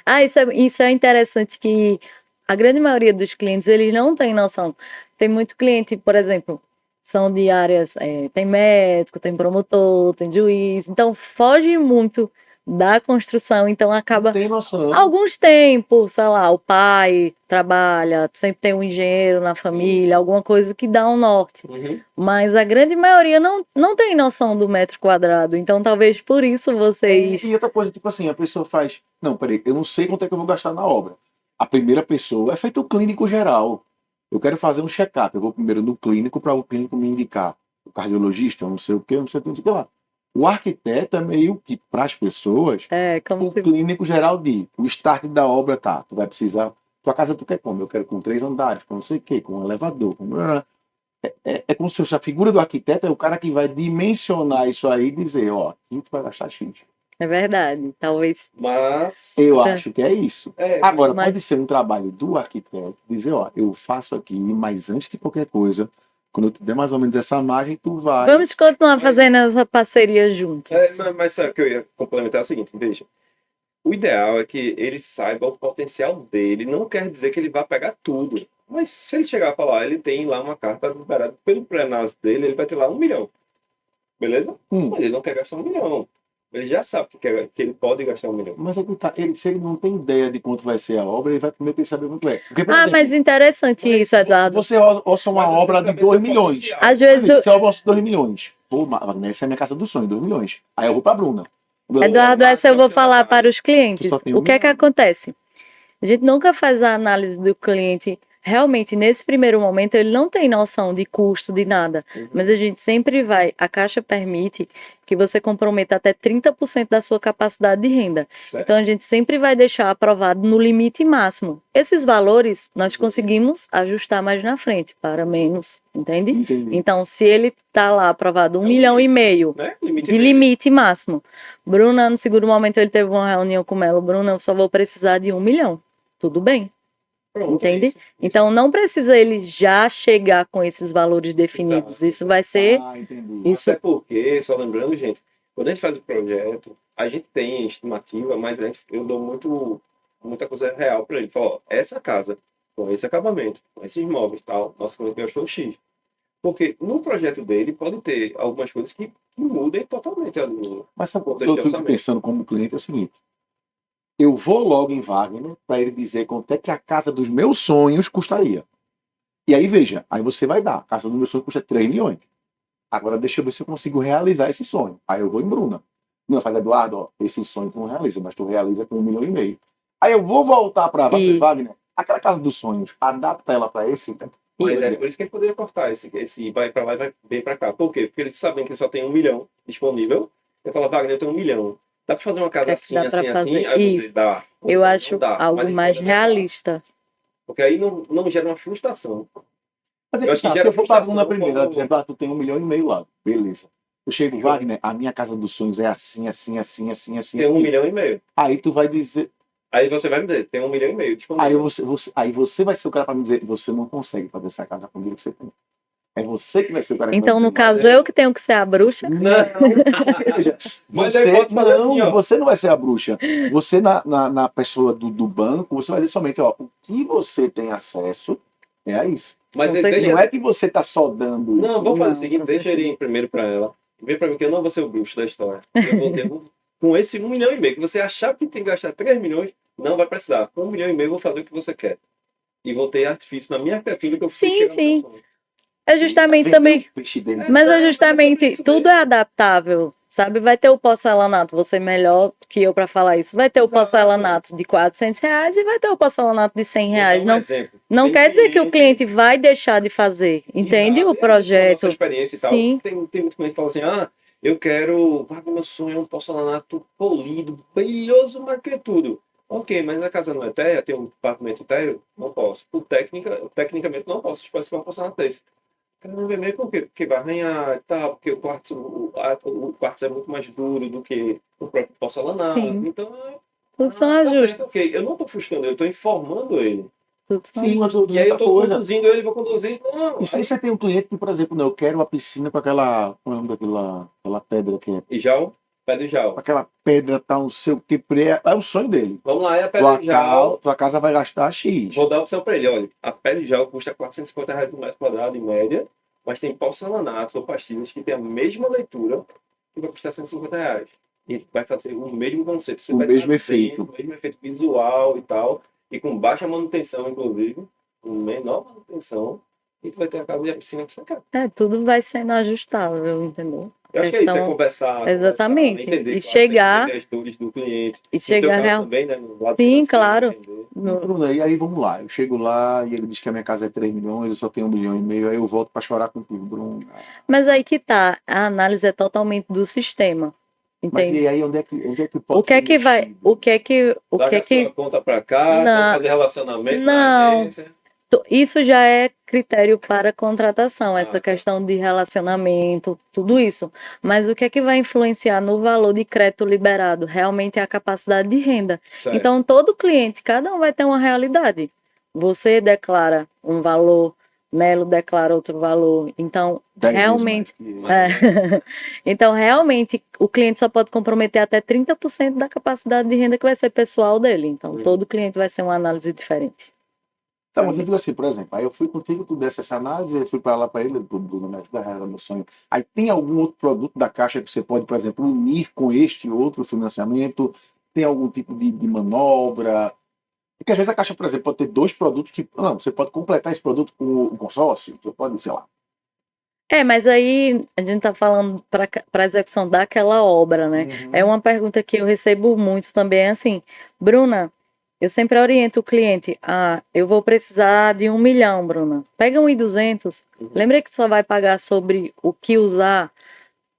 Isso é interessante que a grande maioria dos clientes, eles não tem noção. Tem muito cliente, por exemplo, são de áreas, tem médico, tem promotor, tem juiz, então foge muito da construção, então Não acaba tem noção. alguns tempos, sei lá, o pai trabalha, sempre tem um engenheiro na família, alguma coisa que dá um norte. Uhum. Mas a grande maioria não tem noção do metro quadrado, então talvez por isso vocês. E outra coisa, tipo assim, a pessoa faz: não, peraí, eu não sei quanto é que eu vou gastar na obra. A primeira pessoa é feito o clínico geral. Eu quero fazer um check-up. Eu vou primeiro no clínico para o clínico me indicar. O cardiologista, eu não sei o que, eu não sei o que, não sei o que lá. O arquiteto é meio que, para as pessoas, Como o se. clínico geral diz: o start da obra tá. Tu vai precisar. Tua casa tu quer como? Eu quero com 3 andares, com não sei o quê, com um elevador. É como se fosse a figura do arquiteto, é o cara que vai dimensionar isso aí e dizer: ó, aqui tu vai gastar X. É verdade, talvez. Mas. Eu Tá. acho que é isso. É, Agora, Mas- pode ser um trabalho do arquiteto dizer: ó, eu faço aqui, mas antes de qualquer coisa, quando eu te der mais ou menos essa margem, tu vai. Vamos continuar Mas- fazendo essa parceria juntos. mas sabe o que eu ia complementar é o seguinte, veja. O ideal é que ele saiba o potencial dele. Não quer dizer que ele vá pegar tudo. Mas se ele chegar a falar, ele tem lá uma carta liberada pelo pré-análise dele, ele vai ter lá 1 milhão. Beleza? Mas ele não quer gastar 1 milhão. Ele já sabe que ele pode gastar 1 milhão. Mas é que tá, se ele não tem ideia de quanto vai ser a obra, ele vai primeiro ter que saber quanto é. Porque, por Ah, exemplo, mas interessante mas isso, Eduardo. você orça uma Mas você obra tem que de saber 2 seu milhões. potencial. Às vezes, Você orça 2 milhões. Pô, essa é a minha casa do sonho, 2 milhões. Aí eu vou pra Bruna. Eduardo, essa eu vou falar para os Tu clientes. só tem O que é que milhão. acontece? A gente nunca faz a análise do cliente. Realmente, nesse primeiro momento, ele não tem noção de custo, de nada. Mas a gente sempre vai. A Caixa permite que você comprometa até 30% da sua capacidade de renda. Certo. Então, a gente sempre vai deixar aprovado no limite máximo. Esses valores nós conseguimos ajustar mais na frente, para menos, entende? Entendi. Então, se ele está lá aprovado É 1,5 o milhão, limite, né? Limite de dele. limite máximo. Bruna, no segundo momento, ele teve uma reunião com o Melo. Bruna, eu só vou precisar de 1 milhão. Tudo bem. Pronto, Entende? é isso. Então, não precisa ele já chegar com esses valores definidos. Exato. Isso vai ser. Ah, entendi. Isso. Até porque, só lembrando, gente, quando a gente faz o projeto, a gente tem estimativa, mas eu dou muita coisa real para ele. Falo, ó, essa casa, com esse acabamento, com esses móveis e tal, nosso cliente gastou X. Porque no projeto dele pode ter algumas coisas que mudem totalmente ali no Mas sabe o que contexto eu de estou orçamento. pensando como cliente? É o seguinte: eu vou logo em Wagner para ele dizer quanto é que a casa dos meus sonhos custaria. E aí, veja, aí você vai dar: a casa dos meus sonhos custa 3 milhões. Agora deixa eu ver se eu consigo realizar esse sonho. Aí eu vou em Bruna. Bruna faz: Eduardo, ó, esse sonho tu não realiza, mas tu realiza com 1,5 milhão. Aí eu vou voltar para Isso. Wagner, aquela casa dos sonhos, adapta ela para esse. Mas é por isso que ele poderia cortar esse vai para lá e vai bem para cá. Por quê? Porque eles sabem que só tem 1 milhão disponível. Ele fala, Wagner, eu tenho 1 milhão. Dá para fazer uma casa É, assim, dá pra assim, fazer. assim? Aí Isso. você dá. Eu Não acho dá, mas algo ele mais pode adequar. realista. Porque aí não gera uma frustração. Mas é Eu que acho que tá, se gera eu for para a frustração Bruna primeiro, ela quando- dizendo: tu tem 1,5 milhão lá. Beleza. Eu chego: Show. Wagner, a minha casa dos sonhos é assim, assim, assim, assim, assim. Tem 1 assim. milhão e meio. Aí tu vai dizer. Aí você vai me dizer, tem 1 milhão e meio disponível. Aí você vai ser o cara para me dizer: você não consegue fazer essa casa com o dinheiro que você tem. É você que vai ser o cara que Então, vai no dizer: caso, eu que tenho que ser a bruxa. não, porque, veja, Mas você, aí pode fazer não, assim, ó. você não vai ser a bruxa. Você, na pessoa do banco, você vai dizer somente: ó, o que você tem acesso é a isso. Mas Com ele certeza. Não deixa. é que você está só dando isso. Não, vamos fazer o Não, seguinte, com deixa ele ir primeiro para ela. Vem para mim que eu não vou ser o bruxo da história. Eu vou com esse 1 milhão e meio, que você achar que tem que gastar 3 milhões, não vai precisar. Com 1 milhão e meio eu vou fazer o que você quer. E vou ter artifício na minha arquitetura que eu Sim, consigo chegar no sim. seu sonho. É justamente Vendeu também. o peixe dele. Mas é Exato, justamente, isso tudo mesmo. é adaptável, sabe? Vai ter o porcelanato, você melhor que eu para falar isso. Vai ter o Exato. porcelanato de R$ 400 e vai ter o porcelanato de R$ 100. Vou dar um Não, exemplo. não Tem quer dizer que o cliente vai deixar de fazer, entende? O Exato, é isso, com a nossa projeto. experiência e tal. Sim, Tem muito cliente que fala assim, eu quero, meu sonho é um porcelanato polido, brilhoso, mais que tudo. Ok, mas a casa não é térrea, tem um apartamento térreo? Não posso. Tecnicamente não posso especificar um porcelanato desse. Cara, não vermelho por quê? Porque vai arranhar e tal, porque o quartzo é muito mais duro do que o próprio porcelanato. sim. Então, Tudo são tá certo, ajustes. ok. Eu não estou frustrando, eu estou informando ele. Tudo são Sim, mas ajustes. eu E digo aí eu outra estou coisa. conduzindo ele, vou conduzir. Não, E se aí você tem um cliente que, por exemplo, não, eu quero uma piscina com aquela pedra que é. E já o pé do Jal. Aquela pedra tal, não sei o que, é o sonho dele. Vamos lá, é a pé do Jal. Tua casa vai gastar X. Vou dar a opção para ele. Olha, a pé do Jal custa R$ 450 por metro quadrado em média, mas tem porcelanatos ou pastilhas que tem a mesma leitura que vai custar R$ 150. E vai fazer o mesmo conceito. Você O vai mesmo estar efeito. dentro, o mesmo efeito visual e tal, e com baixa manutenção, inclusive, com menor manutenção, e tu vai ter a casa e a piscina que você quer. É, tudo vai sendo ajustável, entendeu? Eu acho que é isso, é conversar, Exatamente. entender, E claro, tem que chegar, entender as dores do cliente. e No teu chegar caso real. também, né, no lado Sim, financeiro, claro. entender. E, Bruna, e aí vamos lá. Eu chego lá e ele diz que a minha casa é 3 milhões, eu só tenho 1,5 milhão. Aí eu volto para chorar contigo, Bruno. Mas aí que tá, a análise é totalmente do sistema, Mas entende? e aí onde é que O pode que é ser que vai, mexido? o que é que, o que Traga é a sua que, conta para cá, vamos não, fazer relacionamento na não, agência. isso já é critério para contratação, essa Tá. questão de relacionamento, tudo isso. Mas o que é que vai influenciar no valor de crédito liberado? Realmente é a capacidade de renda. Certo. Então, todo cliente, cada um vai ter uma realidade. Você declara um valor, Melo declara outro valor. Então, 10 vezes realmente, mais. então, realmente, o cliente só pode comprometer até 30% da capacidade de renda que vai ser pessoal dele. Então, todo cliente vai ser uma análise diferente. Então, mas eu digo assim, por exemplo, aí eu fui contigo, tu desse essa análise, eu fui para lá para ele, do método da realização do meu sonho. Aí tem algum outro produto da Caixa que você pode, por exemplo, unir com este outro financiamento? Tem algum tipo de manobra? Porque às vezes a Caixa, por exemplo, pode ter dois produtos que. Não, você pode completar esse produto com o consórcio, você pode, sei lá. Mas aí a gente está falando para execução daquela obra, né? É uma pergunta que eu recebo muito também, assim, Bruna, eu sempre oriento o cliente, eu vou precisar de 1 milhão, Bruna. Pega 1.200, lembra que só vai pagar sobre o que usar?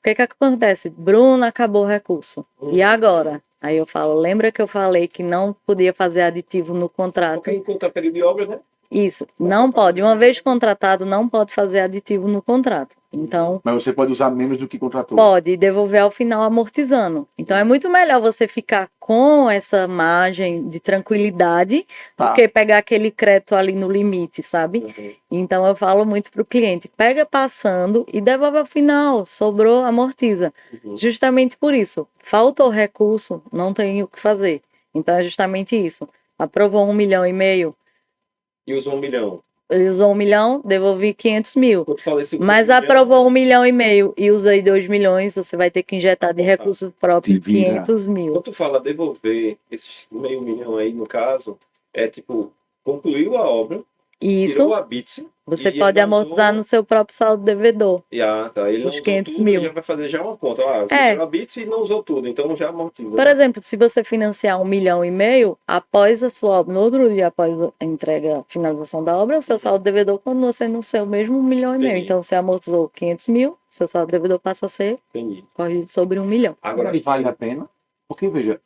O que acontece? Bruna, acabou o recurso. E agora? Aí eu falo, lembra que eu falei que não podia fazer aditivo no contrato? Porque enquanto período de obra, né? Isso, não pode. Uma vez contratado, não pode fazer aditivo no contrato. Então, Mas você pode usar menos do que contratou. pode devolver ao final amortizando. Então, é muito melhor você ficar com essa margem de tranquilidade do Tá. que pegar aquele crédito ali no limite, sabe? Então, eu falo muito para o cliente: pega passando e devolve ao final. Sobrou, amortiza. Justamente por isso. Faltou recurso, não tem o que fazer. Então, é justamente isso. Aprovou 1,5 milhão. E usou 1 milhão. Ele usou 1 milhão, devolvi 500 mil. Eu te falei, se Mas fosse 1 milhão, aprovou 1,5 milhão e usei 2 milhões, você vai ter que injetar de recurso próprio Te vira. 500 mil. quando tu fala devolver esses meio milhão aí, no caso, é tipo, concluiu a obra, E tirou isso a BITS, você e ele pode não amortizar usou- no seu próprio saldo devedor. tá. Ele não Os usou 500 tudo, mil. já vai fazer já uma conta. Você É. tirou a BITS e não usou tudo, então já amortiza. Por né? exemplo, se você financiar 1,5 milhão, após a sua obra, no outro dia após a entrega, a finalização da obra, o seu saldo devedor continua sendo o seu mesmo 1,5 milhão. Entendi. Então, você amortizou 500 mil, seu saldo devedor passa a ser Entendi. corrigido sobre 1 milhão. Agora, Agora vale a pena. Porque, veja,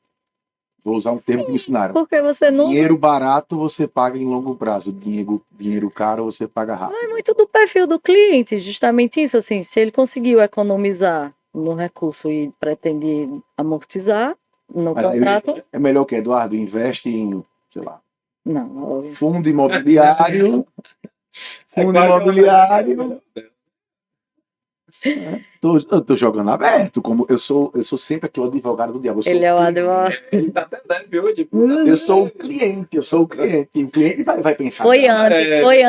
vou usar um termo que me ensinaram. Porque você não usa. Dinheiro barato você paga em longo prazo. Dinheiro caro você paga rápido. É muito do perfil do cliente, justamente isso, assim, se ele conseguiu economizar no recurso e pretende amortizar no Mas aí contrato, é melhor que Eduardo investe em, sei lá, não. fundo imobiliário. Fundo claro que imobiliário. Eu tô jogando aberto, como eu sou sempre aqui o advogado do diabo. Ele é o advogado. Ele tá até leve hoje. Eu sou o cliente, eu sou o cliente. E o cliente vai pensar. Foi não,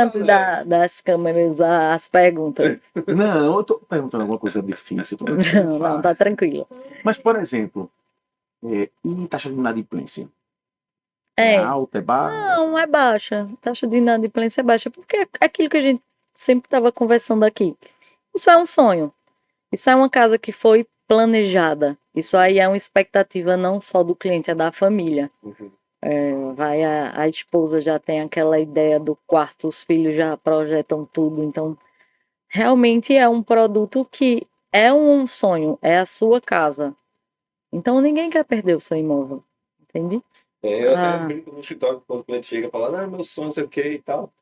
antes das câmeras as perguntas. Não, eu tô perguntando alguma coisa difícil. eu tô perguntando Não, tá fácil. tranquilo. Mas, por exemplo, e taxa de inadimplência? É. Alta, é baixa? Não, é baixa. A taxa de inadimplência é baixa, porque é aquilo que a gente sempre estava conversando aqui. Isso é um sonho. Isso é uma casa que foi planejada. Isso aí é uma expectativa não só do cliente, é da família. Uhum. Vai a esposa já tem aquela ideia do quarto, os filhos já projetam tudo. Então, realmente é um produto que é um sonho, é a sua casa. Então, ninguém quer perder o seu imóvel. Entende? Eu até brinco no escritório quando o cliente chega e fala, meu sonho, não sei o que e tal.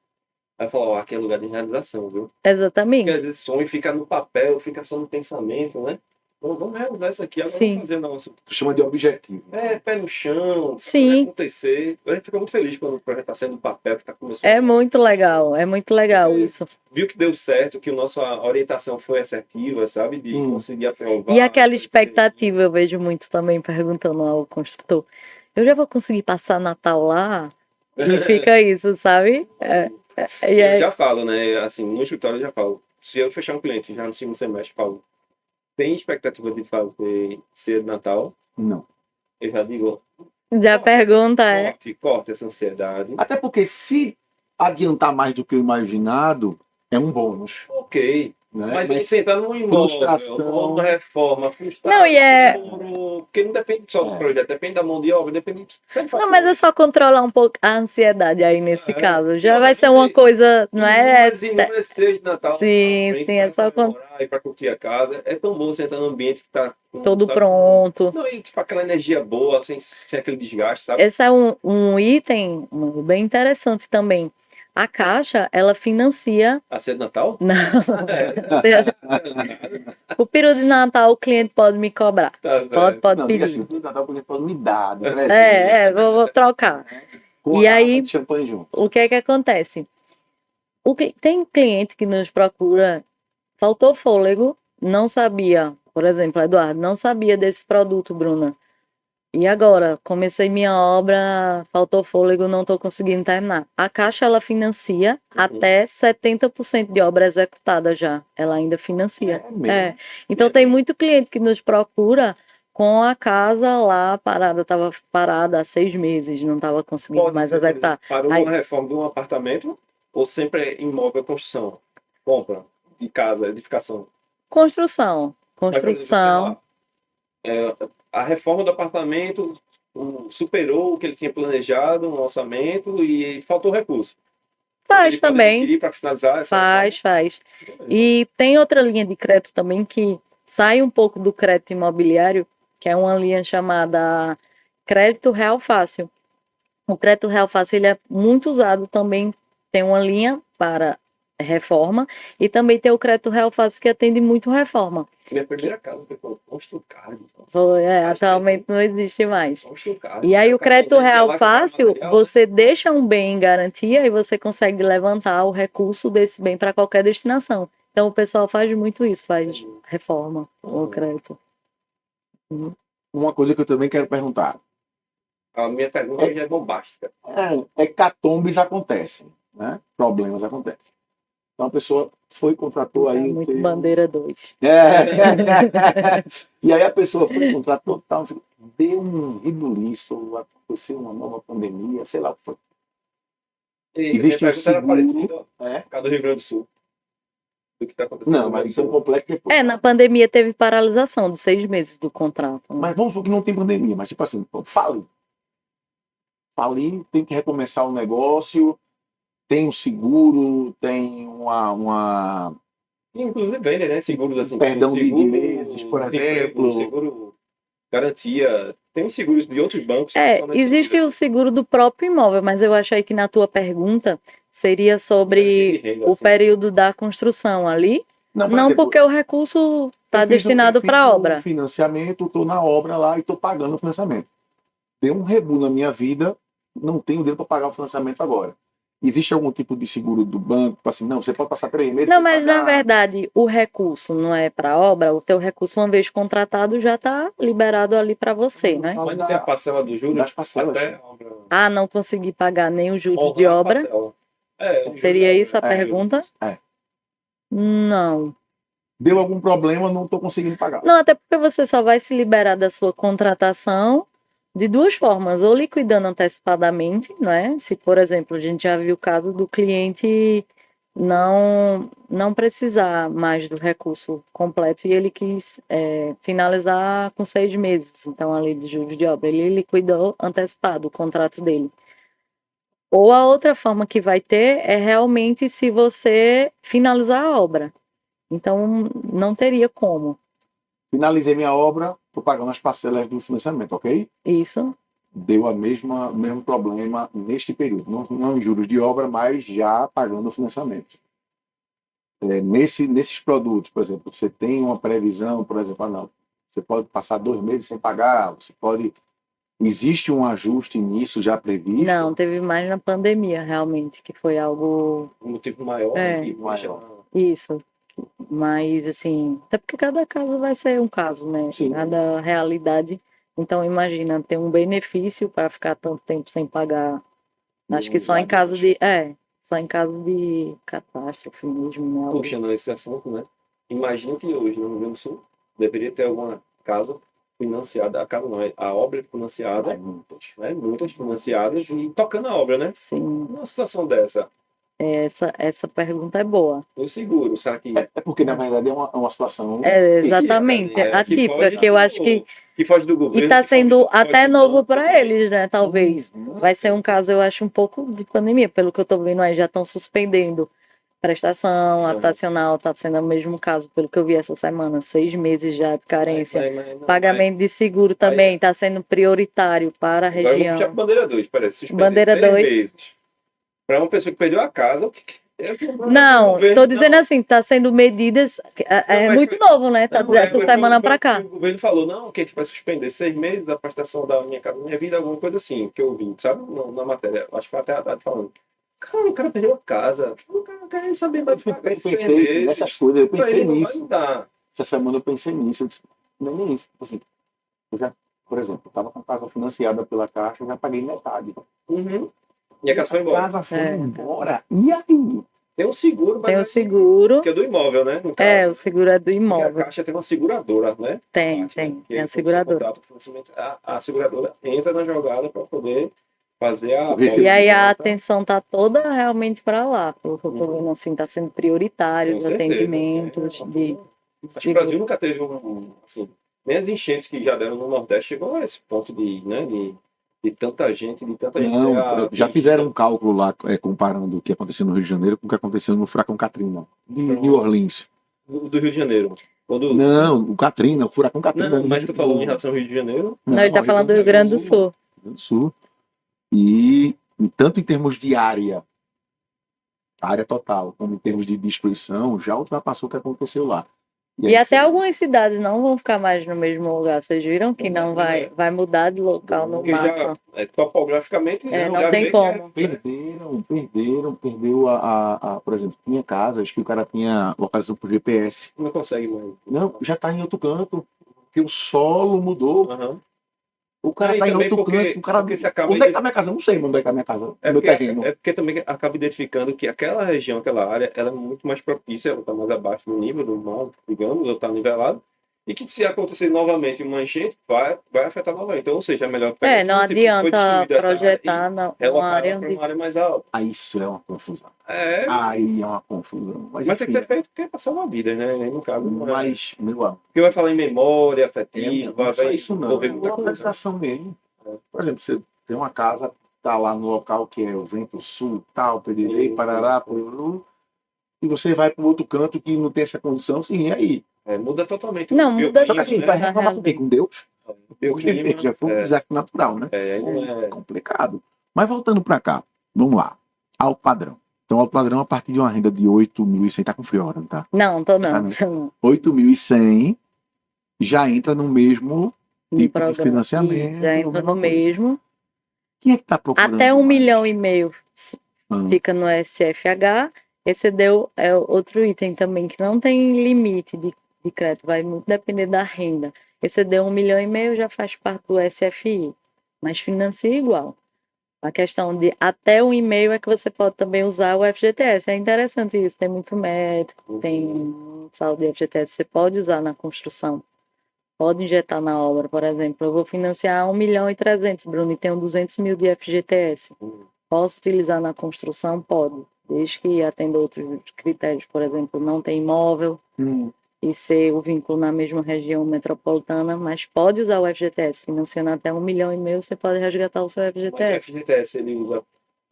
Aí fala, ó, aqui é lugar de realização, viu? Porque Exatamente. às vezes sonho fica no papel, fica só no pensamento, né? Então, vamos realizar isso aqui, agora Sim. vamos fazer o nosso. Tu chama de objetivo. Pé no chão, Sim. vai acontecer. A gente fica muito feliz quando o projeto está saindo no papel, que está começando. É muito legal isso. Viu que deu certo, que a nossa orientação foi assertiva, sabe? De conseguir aprovar. E aquela expectativa, eu vejo muito também perguntando ao construtor. Eu já vou conseguir passar Natal lá? E fica isso, sabe? Eu já falo, né? Assim, no escritório eu já falo. Se eu fechar um cliente já no segundo semestre, falo, tem expectativa de fazer cedo de Natal? Não. Eu já digo. Já pergunta, Corte essa ansiedade. Até porque se adiantar mais do que o imaginado, é um bônus. Ok. Né? Mas aí você entra num imóvel, frustração. uma reforma, frustrado. Não, e porque não depende só do projeto, depende da mão de obra, depende. Não, mas é só controlar um pouco a ansiedade aí nesse caso. Já vai ser uma coisa, não é? Inúmeras ceias de Natal. Sim, é só comemorar e para curtir a casa. É tão bom você entrar num ambiente que tá todo pronto. Não, e tipo aquela energia boa, sem aquele desgaste, sabe? Esse é um item bem interessante também. A Caixa, ela financia... A ceia de Natal? Não. O peru de Natal o cliente pode me cobrar. Pode não, pedir. Assim, o Natal o cliente pode me dar. Vou trocar. Com e aí, de champanhe junto. O que é que acontece? Tem cliente que nos procura, faltou fôlego, não sabia. Por exemplo, Eduardo, não sabia desse produto, Bruna. E agora, comecei minha obra, faltou fôlego, não estou conseguindo terminar. A Caixa, ela financia até 70% de obra executada já. Ela ainda financia. Então, tem muito cliente que nos procura com a casa lá parada. Estava parada há 6 meses, não estava conseguindo mais executar. Parou uma reforma de um apartamento ou sempre é imóvel, construção? Compra de casa, edificação? Construção. Mas, por exemplo, a reforma do apartamento superou o que ele tinha planejado no orçamento e faltou recurso. Faz também. Para finalizar essa faz. E tem outra linha de crédito também que sai um pouco do crédito imobiliário, que é uma linha chamada Crédito Real Fácil. O Crédito Real Fácil ele é muito usado também. Tem uma linha para reforma e também tem o Crédito Real Fácil que atende muito reforma. Minha primeira casa foi Construcard. Atualmente não existe mais. E aí o Crédito Real Fácil, você deixa um bem em garantia e você consegue levantar o recurso desse bem para qualquer destinação. Então o pessoal faz muito isso, faz reforma, o crédito. Uma coisa que eu também quero perguntar. A minha pergunta já é bombástica. Hecatombes acontecem, né? Problemas acontecem. Então a pessoa foi, contratou aí. Muito bandeira 2. E aí a pessoa foi, contratou tal, deu um rebuliço, aconteceu uma nova pandemia, sei lá o que foi. Existe um seguro. Por causa do Rio Grande do Sul. Do que está acontecendo. Não, mas isso é um complexo. Na pandemia teve paralisação de 6 meses do contrato. Mas vamos supor que não tem pandemia, mas tipo assim, fali, tem que recomeçar o negócio. Tem um seguro, tem uma... Inclusive vendem, né? Seguros assim. Perdão de meses, por exemplo. Seguro garantia. Tem seguros de outros bancos. Existe o seguro do próprio imóvel, mas eu achei que na tua pergunta seria sobre o período da construção ali. Não, porque o recurso está destinado para a obra. Financiamento, estou na obra lá e estou pagando o financiamento. Deu um rebu na minha vida, não tenho dinheiro para pagar o financiamento agora. Existe algum tipo de seguro do banco? Assim, não, você pode passar 3 meses. Não, mas na verdade, o recurso não é para a obra, o teu recurso, uma vez contratado, já está liberado ali para você, né? Mas não tem a parcela do juros? Das parcelas. Até obra... não consegui pagar nem os juros de obra? Seria isso a pergunta? Não. Deu algum problema, não estou conseguindo pagar. Não, até porque você só vai se liberar da sua contratação de 2 formas, ou liquidando antecipadamente, não é? Se, por exemplo, a gente já viu o caso do cliente não precisar mais do recurso completo e ele quis finalizar com 6 meses. Então, a lei de juros de obra, ele liquidou antecipado o contrato dele. Ou a outra forma que vai ter é realmente se você finalizar a obra. Então, não teria como. Finalizei minha obra, estou pagando as parcelas do financiamento, ok? Isso, Deu o mesmo problema neste período. Não em juros de obra, mas já pagando o financiamento. Nesses produtos, por exemplo, você tem uma previsão, por exemplo, não, você pode passar 2 meses sem pagar, você pode. Existe um ajuste nisso já previsto? não, teve mais na pandemia, realmente, que foi algo. Um motivo maior, né, É. que deixa Isso. Mas, assim, até porque cada caso vai ser um caso, né? Sim. Cada realidade. Então, imagina, ter um benefício para ficar tanto tempo sem pagar. Acho que só em caso de. Só em caso de catástrofe mesmo, né? Algo- puxando esse assunto, né? Imagina que hoje no Rio Grande do Sul deveria ter alguma casa financiada, a casa não, a obra financiada, né? Muitas financiadas e tocando a obra, né? Sim, Numa situação dessa, essa pergunta é boa. o seguro, será que É porque, na verdade, é uma situação. Exatamente, é, que atípica, foge que eu acho que foge do E governo, está que sendo foge até do novo banco para também. eles, né? Talvez. Vai ser um caso, eu acho, um pouco de pandemia. Pelo que eu estou vendo aí, já estão suspendendo prestação, habitacional, está sendo o mesmo caso, pelo que eu vi essa semana. 6 meses já de carência. Pagamento de seguro também está sendo prioritário para a Agora eu vou puxar região. para bandeira 2, parece. Suspender Bandeira 6 2. meses. Para uma pessoa que perdeu a casa, Não, estou dizendo assim, está sendo medidas. É mas muito novo, né? Tá essa semana para cá. O governo falou, não, que a gente vai suspender 6 meses da prestação da Minha Casa Minha Vida, alguma coisa assim, que eu vi, sabe? Na matéria. Acho que foi até a Haddad falando. Cara, o cara perdeu a casa. O cara não quer nem saber mais Eu pagar esses pensei 6 meses. nessas coisas, eu Pra pensei ele não vai nisso. mudar. Essa semana eu pensei nisso. Eu disse, não é nem isso. Tipo assim, por exemplo, eu estava com a casa financiada pela Caixa, eu já paguei metade. Uhum. E a casa foi embora. A casa foi embora. E aí? Tem um seguro, mas Tem o seguro. que é do imóvel, né? No caso, É, o seguro é do porque a imóvel. Caixa tem uma seguradora, né? Tem Que a quando você seguradora. contrata o financiamento, a seguradora entra na jogada para poder fazer a O recebido. E aí a volta. atenção tá toda realmente para lá, pelo que eu tô vendo assim, tá sendo prioritário Com os certeza, atendimentos de Acho que o Brasil seguro. nunca teve assim, nem as enchentes que já deram no Nordeste chegou a esse ponto né, de tanta gente ser Não, já atingida. fizeram um cálculo lá, comparando o que aconteceu no Rio de Janeiro com o que aconteceu no furacão Katrina, de New Orleans. do Rio de Janeiro. Não, o Katrina, o furacão Katrina. Não, mas tu falou em relação ao Rio de Janeiro. Não, ele tá falando do Rio Grande do Sul. Rio Grande do Sul. E tanto em termos de área total, como em termos de destruição, já ultrapassou o que aconteceu lá. E até algumas cidades não vão ficar mais no mesmo lugar. Vocês viram que não vai mudar de local no Porque mapa. já, topograficamente, não já tem vê como. Perdeu por exemplo, tinha casas que o cara tinha localização por GPS. não consegue mais. Não, já está em outro canto, porque o solo mudou. Aham. O cara está em também outro porque- canto. O cara, porque você acaba onde é que está minha casa? Eu não sei onde é que está minha casa. É meu porque, terreno. é porque também acaba identificando que aquela região, aquela área, ela é muito mais propícia, ela está mais abaixo do nível do mar, digamos, ou está nivelado, e que se acontecer novamente uma enchente, vai afetar novamente. Então, ou seja, é melhor pegar esse Não município que foi adianta destruído essa área projetar e numa relocar área ela para onde. uma área mais alta. Aí isso é uma confusão. É, Aí é uma confusão. Mas tem enfim, que ser feito porque é para salvar vidas, né? Aí, no caso, não é. mas, meu amigo, Porque vai falar em memória afetiva, não é só vai isso não. envolver É muita coisa. localização mesmo. Por exemplo, você tem uma casa, tá lá no local que é o vento sul, tal, pedirei, Sim, parará, sim. pururu, e você vai para outro canto que não tem essa condição, sim, e aí? Muda totalmente. Não, o muda bioclima, Só que assim, né? vai reclamar com quem? Com Deus? O Porque bioclima, já foi um desastre natural, né? aí não É complicado. Mas voltando para cá, vamos lá. Alto padrão. Então, alto padrão, a partir de uma renda de 8.100, tá com frio agora, não tá? Não, tô não. Tá, né? Tô não. 8.100 já entra no mesmo No tipo de programa. financiamento. Isso, já entra mesma no coisa. mesmo. Quem é que tá procurando Até 1,5 mais? milhão fica no SFH. Esse é outro item também que não tem limite de crédito, vai muito depender da renda. Excedeu 1,5 milhão já faz parte do SFI, mas financia igual. A questão de até 1,5 é que você pode também usar o FGTS. É interessante isso, tem muito médico, tem saúde FGTS, você pode usar na construção. Pode injetar na obra, por exemplo. Eu vou financiar 1,3 milhão, Bruno, e tenho 200 mil de FGTS. Posso utilizar na construção? Pode, desde que atenda outros critérios, por exemplo, não tem imóvel e ser o vínculo na mesma região metropolitana, mas pode usar o FGTS, financiando até 1,5 milhão, você pode resgatar o seu Mas o FGTS. FGTS ele usa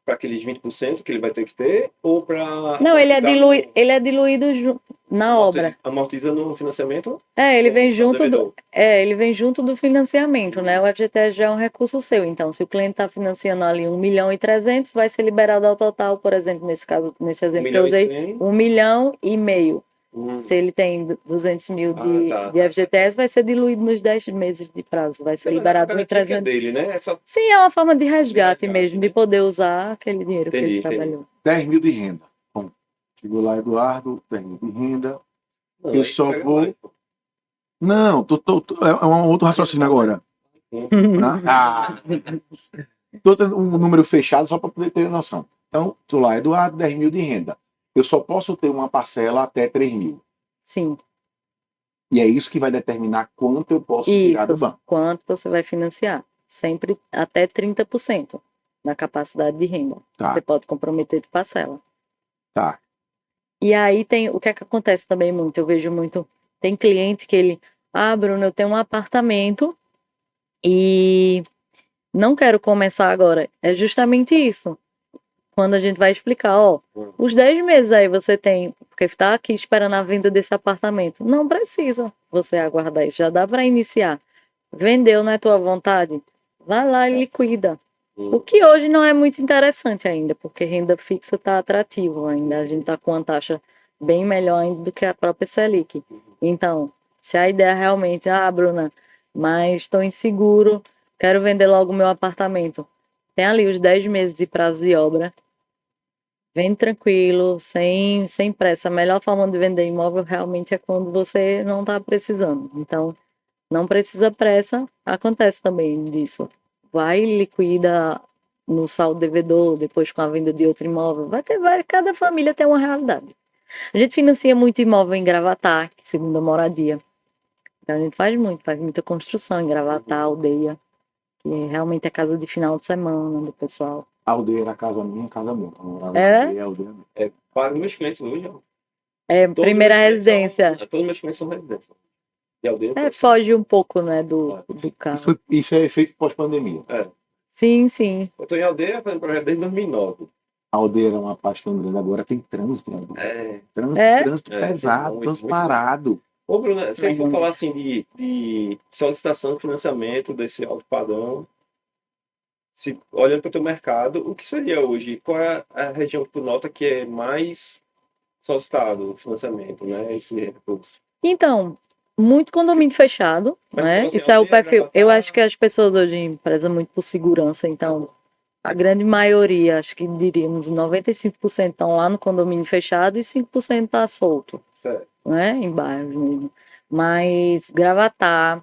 para aqueles 20% que ele vai ter que ter ou para Não, ele é diluído na obra. Amortiza no financiamento? Ele vem Ao junto devedor. ele vem junto do financiamento, né? O FGTS já é um recurso seu. Então, se o cliente está financiando ali 1,3 milhão, vai ser liberado ao total, por exemplo, nesse caso, nesse exemplo que eu usei, 1,5 milhão. Se ele tem 200 mil de FGTS, vai ser diluído nos 10 meses de prazo. Vai ser liberado em 300. Dele, né? Sim, é uma forma de resgate mesmo, de poder usar aquele dinheiro que ele trabalhou. 10 mil de renda. Bom, chegou lá, Eduardo, 10 mil de renda. Não, eu só vou... Mais. Não, é um outro raciocínio agora. Tô tendo um número fechado só para poder ter noção. Então, tô lá, Eduardo, 10 mil de renda. Eu só posso ter uma parcela até 3 mil. Sim. E é isso que vai determinar quanto eu posso tirar do banco. Quanto você vai financiar. Sempre até 30% da capacidade de renda. Você pode comprometer de parcela. Tá. E aí tem o que é que acontece também muito. Eu vejo muito. Tem cliente que ele. Bruno, eu tenho um apartamento e não quero começar agora. É justamente isso. Quando a gente vai explicar, os 10 meses aí você tem, porque está aqui esperando a venda desse apartamento. Não precisa você aguardar isso, já dá para iniciar. Vendeu, não é tua vontade? Vai lá e liquida. O que hoje não é muito interessante ainda, porque renda fixa está atrativo ainda. A gente está com uma taxa bem melhor ainda do que a própria Selic. Então, se a ideia realmente, Bruna, mas estou inseguro, quero vender logo o meu apartamento. Tem ali os 10 meses de prazo de obra. Vende tranquilo, sem pressa. A melhor forma de vender imóvel realmente é quando você não está precisando. Então, não precisa pressa. Acontece também disso. Vai e liquida no saldo devedor, depois com a venda de outro imóvel. Cada família tem uma realidade. A gente financia muito imóvel em Gravatá, segunda moradia. Então, a gente faz muita construção em Gravatá, aldeia. Que realmente é casa de final de semana do pessoal. A aldeia era casa minha, casa minha. Para os meus clientes hoje. Primeira residência. Todos meus clientes são residência. De aldeia. Foge um pouco, né, do carro. Isso é efeito pós-pandemia. Sim, sim. Eu estou em aldeia fazendo projeto desde 2009. A aldeia era uma parte tão grande, agora tem trânsito. Trânsito pesado, trânsito parado. Ô, Bruna, se a gente for falar assim de solicitação de financiamento desse alto padrão, olhando para o teu mercado, o que seria hoje? Qual é a região que tu nota que é mais solicitado o financiamento, né? Esse recurso? Então, muito condomínio fechado, né? Isso é o perfil. Eu acho que as pessoas hoje prezam muito por segurança, então a grande maioria, acho que diríamos 95% estão lá no condomínio fechado e 5% está solto. Certo. Né? Em bairros mesmo. Mas Gravatá,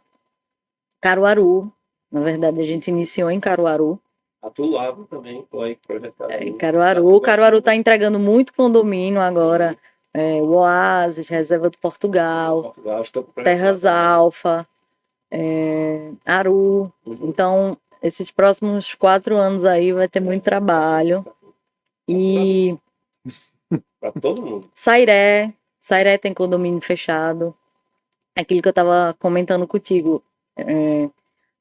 Caruaru, na verdade a gente iniciou em Caruaru. Atulava também, foi projetado. Em Caruaru está entregando muito condomínio agora. O Oásis, Reserva do Portugal, Terras Alfa, Aru. Então, esses próximos 4 anos aí vai ter muito trabalho. E para todo mundo. Sairé tem condomínio fechado. Aquilo que eu estava comentando contigo.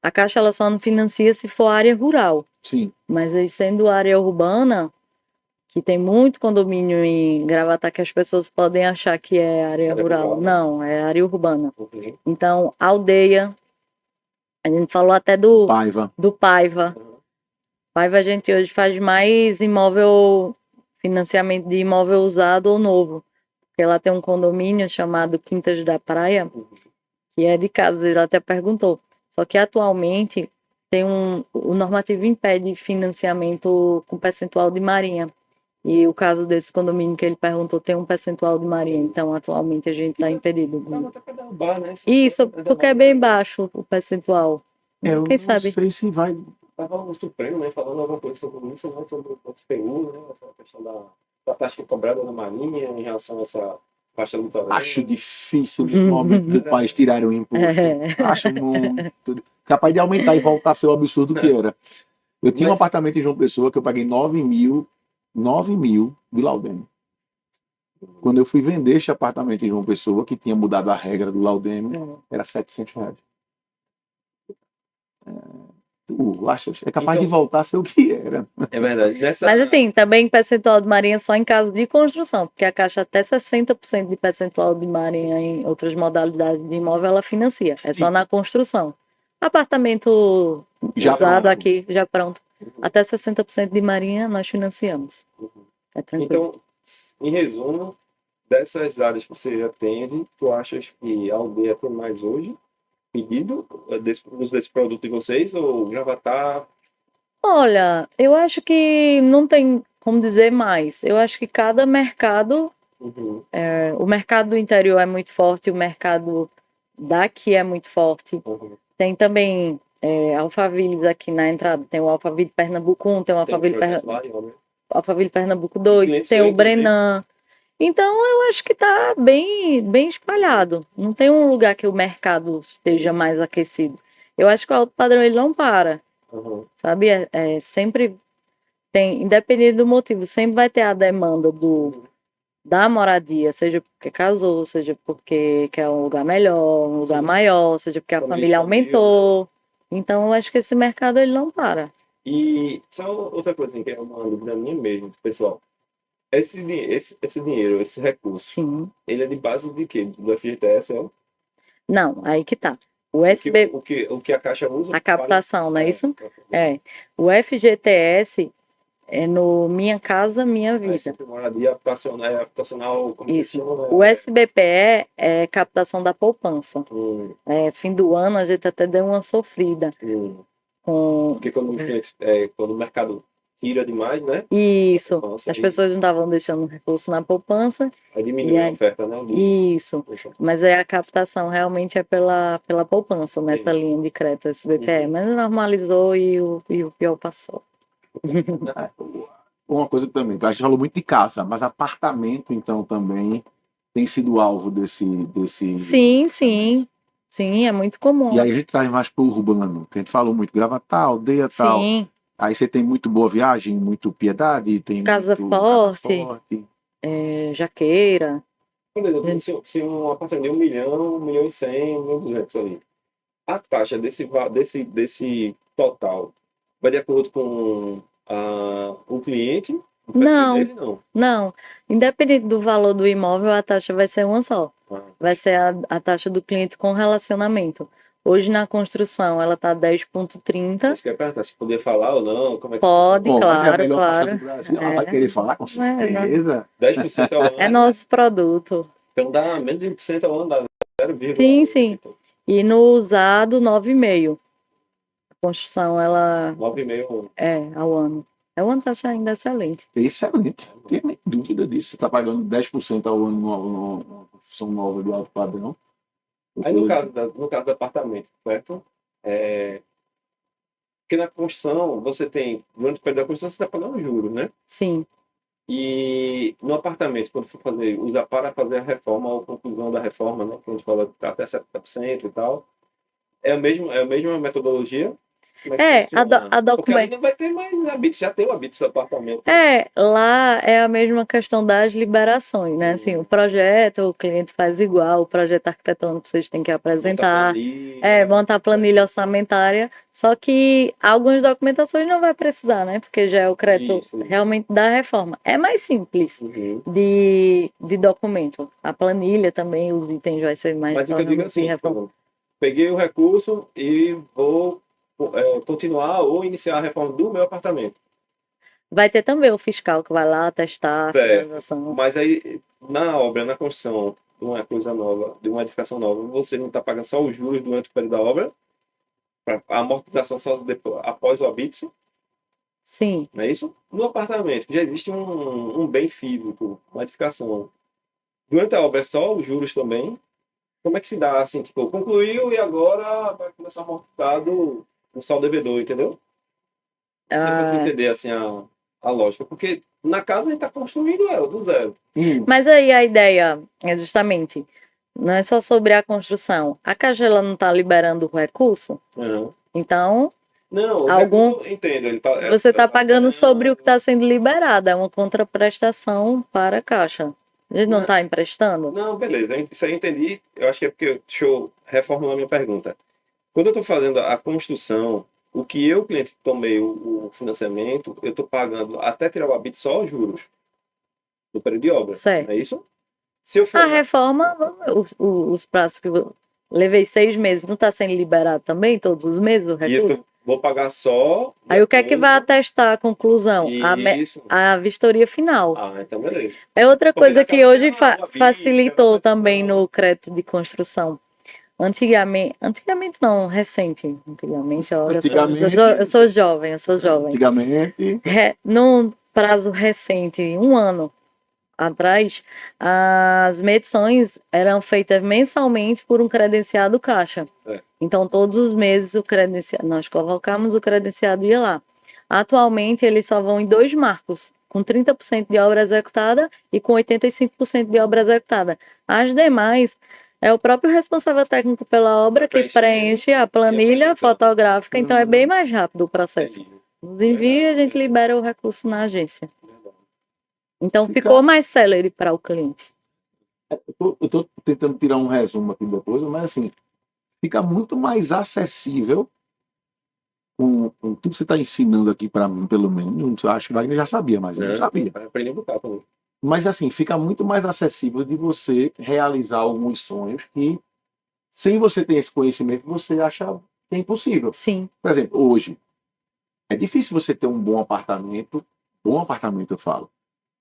A Caixa ela só não financia se for área rural. Sim. Mas aí sendo área urbana, que tem muito condomínio em Gravatá que as pessoas podem achar que é área rural. Não, é área urbana. Okay. Então, aldeia. A gente falou até do Paiva. Paiva a gente hoje faz mais financiamento de imóvel usado ou novo. Porque lá tem um condomínio chamado Quintas da Praia, que é de casa, ele até perguntou. Só que atualmente o normativo impede financiamento com percentual de marinha. E o caso desse condomínio que ele perguntou tem um percentual de marinha. Então, atualmente, a gente está impedido. Isso, porque é bem baixo o percentual. Eu Quem não sabe? sei se vai... Estava o Supremo, né, falando alguma coisa sobre isso, né, sobre o SPU, né, essa questão da taxa cobrada na Marinha em relação a essa faixa litoral. Acho difícil nesse momento do país tirar o imposto. Acho muito... Capaz de aumentar e voltar a ser o absurdo que era. Eu tinha um apartamento em João Pessoa que eu paguei 9 mil 9 mil de Laudêmio. Quando eu fui vender este apartamento em João Pessoa, que tinha mudado a regra do Laudêmio, era R$ 700. Tu achas? É capaz de Então, voltar a ser o que era. é verdade. Nessa, Mas assim, também percentual de marinha só em caso de construção, porque a Caixa até 60% de percentual de marinha em outras modalidades de imóvel ela financia. É só Sim. na construção. Apartamento Já usado pronto. aqui, já pronto. Até 60% de marinha nós financiamos. É tranquilo. então, em resumo, dessas áreas que você atende, tu achas que a aldeia tem mais hoje pedido uso desse produto de vocês ou já vai estar? Olha, eu acho que não tem como dizer mais. Eu acho que cada mercado, Uhum, o mercado do interior é muito forte, o mercado daqui é muito forte. uhum. Tem também Alphavilles aqui na entrada. Tem o Alphaville Pernambuco 1, tem o Tem um projeto lá, né? Alphaville Pernambuco E 2, cliente tem seu, o inclusive. Brenan. Então, eu acho que está bem, bem espalhado. Não tem um lugar que o mercado esteja mais aquecido. Eu acho que o alto padrão ele não para, Uhum. sabe? Sempre tem, independente do motivo, sempre vai ter a demanda da moradia, seja porque casou, seja porque quer um lugar melhor, um lugar Sim. maior, seja porque a Família família expandiu, né? aumentou. Então, eu acho que esse mercado ele não para. E só outra coisa que é uma dúvida minha mesmo, pessoal. Esse dinheiro, esse recurso, Sim. ele é de base de quê? Do FGTS, é? Não, aí que tá. O O que, SB, o que a Caixa usa a captação, não é para... isso? O FGTS é no Minha Casa Minha É Vida. sempre moradia habitacional, como que Isso. chama, né? O SBPE é captação da poupança. Hum, Fim do ano a gente até deu uma sofrida com Porque quando o mercado tira demais, né? isso. Nossa, As pessoas não estavam deixando recurso na poupança. aí diminui E a aí, oferta, né? isso. Mas aí a captação realmente é pela poupança, nessa Sim. linha de crédito SBPE. Mas normalizou e o pior passou. Uma coisa que também, a gente falou muito de casa, mas apartamento, então, também tem sido alvo desse. Sim, sim. Sim, é muito comum. E aí a gente traz mais para o urbano, que a gente falou muito, Gravatar, aldeia tal. Sim, Aí você tem muito Boa Viagem, muito Piedade, tem Casa muito Casa Forte, Forte. Jaqueira. Por exemplo, se um apartamento de 1 milhão, 1.100.000, 1.200.000 ali, a taxa desse total vai de acordo com o cliente, o perfil Não, dele, não. não. Independente do valor do imóvel, a taxa vai ser uma só. Ah, Vai ser a taxa do cliente com relacionamento. Hoje na construção ela tá 10,30. isso que eu ia perguntar, se poder falar ou não, como é que Pode, Bom, é a claro, melhor taxa claro. do Brasil. Ela vai querer falar com não. certeza. 10% ao ano, É nosso produto. então dá menos de 1% ao ano, dá 0, Sim, sim. E no usado, 9,5. A construção, ela 9,5. ao ano. É uma taxa ainda excelente. Excelente. Não tem nem dúvida disso. Você está pagando 10% ao ano numa construção nova de alto padrão. Aí no caso do apartamento, certo? Porque na construção, você tem, durante o período da construção, você está pagando juros, né? Sim. E no apartamento, quando for usar para fazer a reforma ou conclusão da reforma, né? Que a gente fala que tá até 70% e tal, é a mesma metodologia? Como é que funciona? A Porque ali documentação. não vai ter mais habite, já tem o habite do apartamento. Lá é a mesma questão das liberações, né? Assim, o projeto, o cliente faz igual, o projeto arquitetônico vocês têm que apresentar. Montar a planilha orçamentária, só que algumas documentações não vai precisar, né? Porque já é o crédito Isso. realmente da reforma. É mais simples Uhum. de documento. A planilha também, os itens vai ser mais Mas o que eu digo realmente de assim, reforma. peguei o recurso e vou continuar ou iniciar a reforma do meu apartamento. Vai ter também o fiscal que vai lá testar a Certo. finalização. Mas aí, na obra, na construção de uma coisa nova, de uma edificação nova, você não está pagando só os juros durante o período da obra, a amortização só depois, após o habite, Sim. não é isso? No apartamento, já existe um bem físico, uma edificação. Durante a obra é só os juros também. Como é que se dá, assim, tipo, concluiu e agora vai começar a amortizar do saldo devedor, entendeu? Dá pra entender, assim, a lógica. Porque na casa a gente está construindo ela, do zero. Mas aí a ideia é justamente, não é só sobre a construção. A Caixa ela não está liberando o recurso, Uhum. então Não, o Algum, recurso, eu entendo. Ele tá, você está pagando pagando. sobre o que está sendo liberado, é uma contraprestação para a Caixa. A gente não Não, está emprestando? não, beleza. Isso aí eu entendi. Eu acho que é porque. Deixa eu reformular minha pergunta. Quando eu estou fazendo a construção, o que eu, cliente, tomei o financiamento, eu estou pagando até tirar o habite só os juros do período de obra. Não Certo. é isso? Se eu A for. reforma, os prazos que eu levei 6 meses, não está sendo liberado também, todos os meses, o E eu recurso? vou pagar só de Aí o que é que vai acordo. atestar a conclusão? Isso. A vistoria final. Ah, então beleza. É outra Porque coisa que naquela hoje tem uma vista, facilitou uma também petição. no crédito de construção. Antigamente não, recente. Antigamente, olha, eu sou jovem, eu sou jovem. Antigamente, Num prazo recente, um ano atrás, as medições eram feitas mensalmente por um credenciado Caixa. É. Então, todos os meses nós colocamos o credenciado e ia lá. Atualmente, eles só vão em 2 marcos, com 30% de obra executada e com 85% de obra executada. As demais é o próprio responsável técnico pela obra que preenche a planilha fotográfica, então é bem mais rápido o processo. Entendi. Nos envia e a gente libera o recurso na agência. Verdade. Então Fica- ficou mais célere para o cliente. eu tô tentando tirar um resumo aqui depois, mas assim, fica muito mais acessível com tudo que você está ensinando aqui para mim, pelo menos. Eu acho que o Wagner já sabia, mas eu não sabia. Aprendi um bocado também. Mas assim, fica muito mais acessível de você realizar alguns sonhos que, sem você ter esse conhecimento, você acha que é impossível. Sim, Por exemplo, hoje, é difícil você ter um bom apartamento eu falo.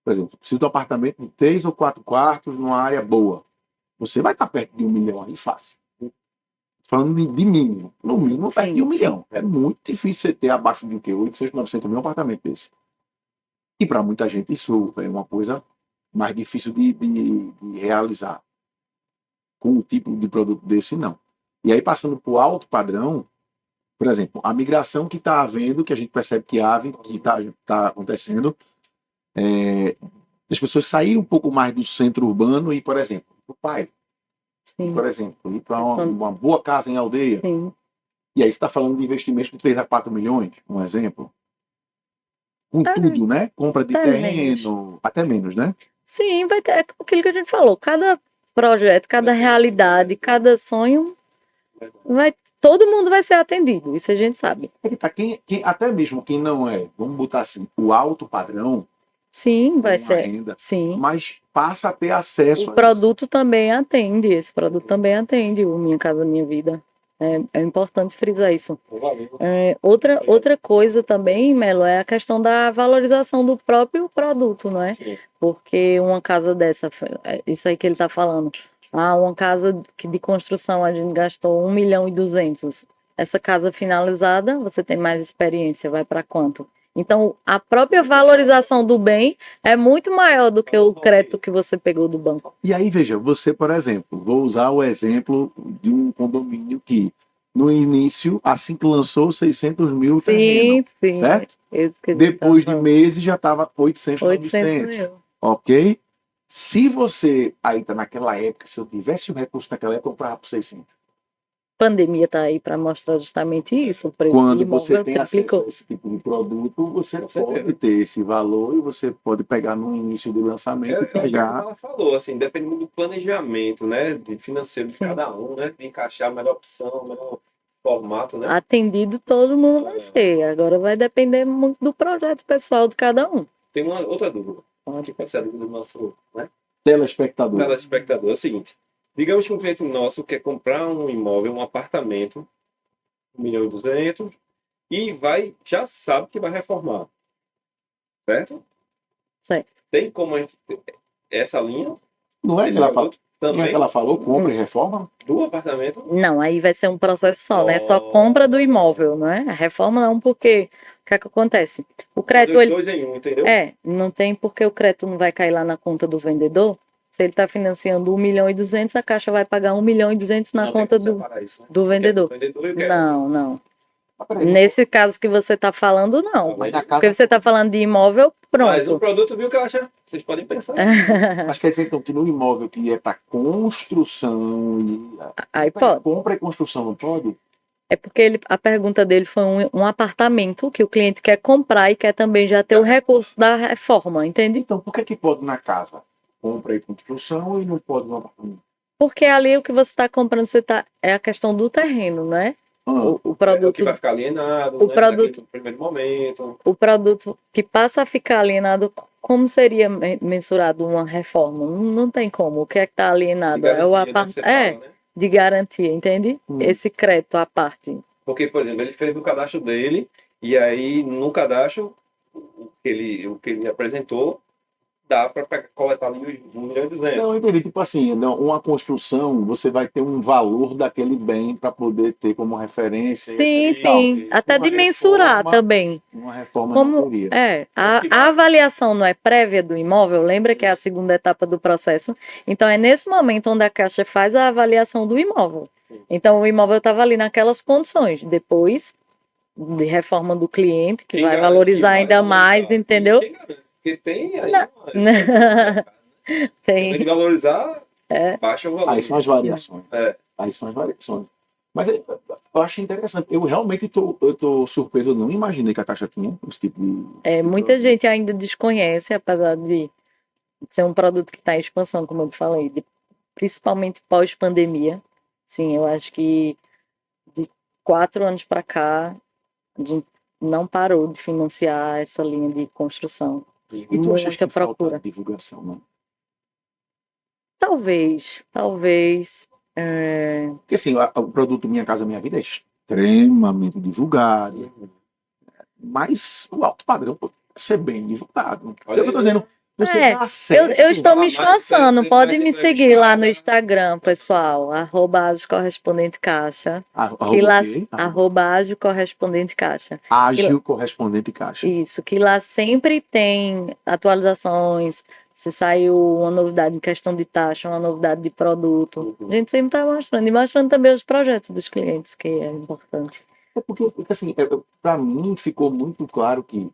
Por exemplo, precisa de um apartamento de 3 ou 4 quartos numa área boa. Você vai estar perto de 1 milhão aí fácil. Falando de mínimo. No mínimo, perto Sim, de 1 sim. milhão. É muito difícil você ter abaixo de o quê? 800, 900 mil um apartamento desse. E para muita gente isso é uma coisa mais difícil de realizar. Com um tipo de produto desse, não. E aí, passando para o alto padrão, por exemplo, a migração que está havendo, que a gente percebe que está acontecendo, as pessoas saírem um pouco mais do centro urbano e, por exemplo, para o pai, sim, por exemplo, ir para uma boa casa em aldeia. sim. E aí você está falando de investimento de 3 a 4 milhões, um exemplo. Com tudo, né? Compra de até terreno, até menos, né? Sim, vai ter aquilo que a gente falou. Cada projeto, cada realidade, cada sonho, todo mundo vai ser atendido. Isso a gente sabe. É que tá, até mesmo quem não é, vamos botar assim, o alto padrão, Sim, vai tem uma ser. renda, Sim. mas passa a ter acesso O a produto também atende. Esse produto também atende o Minha Casa Minha Vida. É importante frisar isso. Valeu. Outra coisa também, Melo, é a questão da valorização do próprio produto, não é? Sim. Porque uma casa dessa, isso aí que ele está falando, uma casa de construção a gente gastou 1.200.000. Essa casa finalizada, você tem mais experiência, vai para quanto? Então, a própria valorização do bem é muito maior do que o crédito que você pegou do banco. E aí, veja, você, por exemplo, vou usar o exemplo de um condomínio que, no início, assim que lançou 600 mil terreno, Sim. certo? Isso que Depois de falando. meses já estava 800, 800 900, mil. ok? Se você, ainda naquela época, se eu tivesse o recurso naquela época, eu comprava por 600. Pandemia está aí para mostrar justamente isso. O preço Quando de você imóvel tem acesso triplicou. a esse tipo de produto, você Com certeza. pode ter esse valor e você pode pegar no início do lançamento Eu e acho que pegar. ela falou, assim, depende muito do planejamento, né? De financeiro de Sim. cada um, né? De encaixar a melhor opção, o melhor formato, né? Atendido todo mundo vai ser. Agora vai depender muito do projeto pessoal de cada um. Tem uma outra dúvida. Pode. Que pode ser a dúvida do nosso, né? Telespectador. Telespectador. É o seguinte. Digamos que um cliente nosso quer comprar um imóvel, um apartamento, 1.200.000, e já sabe que vai reformar. Certo? Certo. Tem como a gente essa linha, Não é que esse ela, não produto, é também que ela falou, compra e reforma? do apartamento? Não, aí vai ser um processo só, né? Só compra do imóvel, não é? A reforma não, porque o que é que acontece? O crédito, Os ele dois em um, entendeu? não tem porque o crédito não vai cair lá na conta do vendedor. Se ele está financiando 1.200.000, a Caixa vai pagar 1.200.000 na Não conta tem como separar isso, né? do vendedor. O vendedor e o que é. Não. Ah, peraí, Nesse caso que você está falando, não. mas na Porque casa, você está falando de imóvel, Mas o pronto. produto, viu, Caixa? Vocês podem pensar. mas quer dizer então que no imóvel que é para construção e Aí pode. compra e construção não pode? É porque a pergunta dele foi um apartamento que o cliente quer comprar e quer também já ter o recurso da reforma, entende? Então, por que que pode na casa? Compra e construção e não pode no apartamento? Porque ali o que você está comprando, é a questão do terreno, né? Ah, O É o que produto, vai ficar alienado, o né? produto, Naquele primeiro momento. o produto que passa a ficar alienado, como seria mensurado uma reforma? Não tem como. O que é que está De alienado? É o garantia, né? Que apart... você É, fala, né? de garantia, entende? hum. Esse crédito à parte. Porque, por exemplo, ele fez o cadastro dele e aí no cadastro o que ele apresentou dá para coletar ali os 1.200.000. Não, eu entendi. Tipo assim, não, uma construção, você vai ter um valor daquele bem para poder ter como referência e Sim, etc e tal. sim. Até Uma de mensurar reforma, também. uma reforma não Como teria. Acho que a vai. avaliação não é prévia do imóvel, lembra que é a segunda etapa do processo? Então é nesse momento onde a Caixa faz a avaliação do imóvel. Sim. Então o imóvel estava ali naquelas condições. Depois de reforma do cliente, que Quem vai garante que valorizar vai ainda mais, valorizar? entendeu? Quem garante? Porque tem aí Não. uma história no mercado. Além de Tem. valorizar, É. baixa o Aí valor. são as variações. É. Aí são as variações. Mas eu acho interessante. Eu realmente tô surpreso. Eu não imaginei que a Caixa tinha esse tipo de Muita produto. gente ainda desconhece, apesar de ser um produto que está em expansão, como eu te falei, principalmente pós-pandemia. Sim, eu acho que de 4 anos para cá, a gente não parou de financiar essa linha de construção. E tu achas Muita que falta procura. divulgação, não? Talvez. Porque assim, o produto Minha Casa Minha Vida é extremamente divulgado, mas o alto padrão pode ser bem divulgado. É o que eu Olha tô aí. dizendo. Você É, tem acesso. eu estou Ah, me mas esforçando. você vai Pode ser me seguir lá no entrevistada. Instagram, pessoal. @AgioCorrespondente Caixa. Que Arroba o lá, quê? @AgioCorrespondente Caixa. Que lá- Ágil correspondente caixa. Isso, que lá sempre tem atualizações. Se saiu uma novidade em questão de taxa, uma novidade de produto. Uhum. A gente sempre está mostrando. E mostrando também os projetos dos clientes, que é importante. É porque assim, para mim ficou muito claro que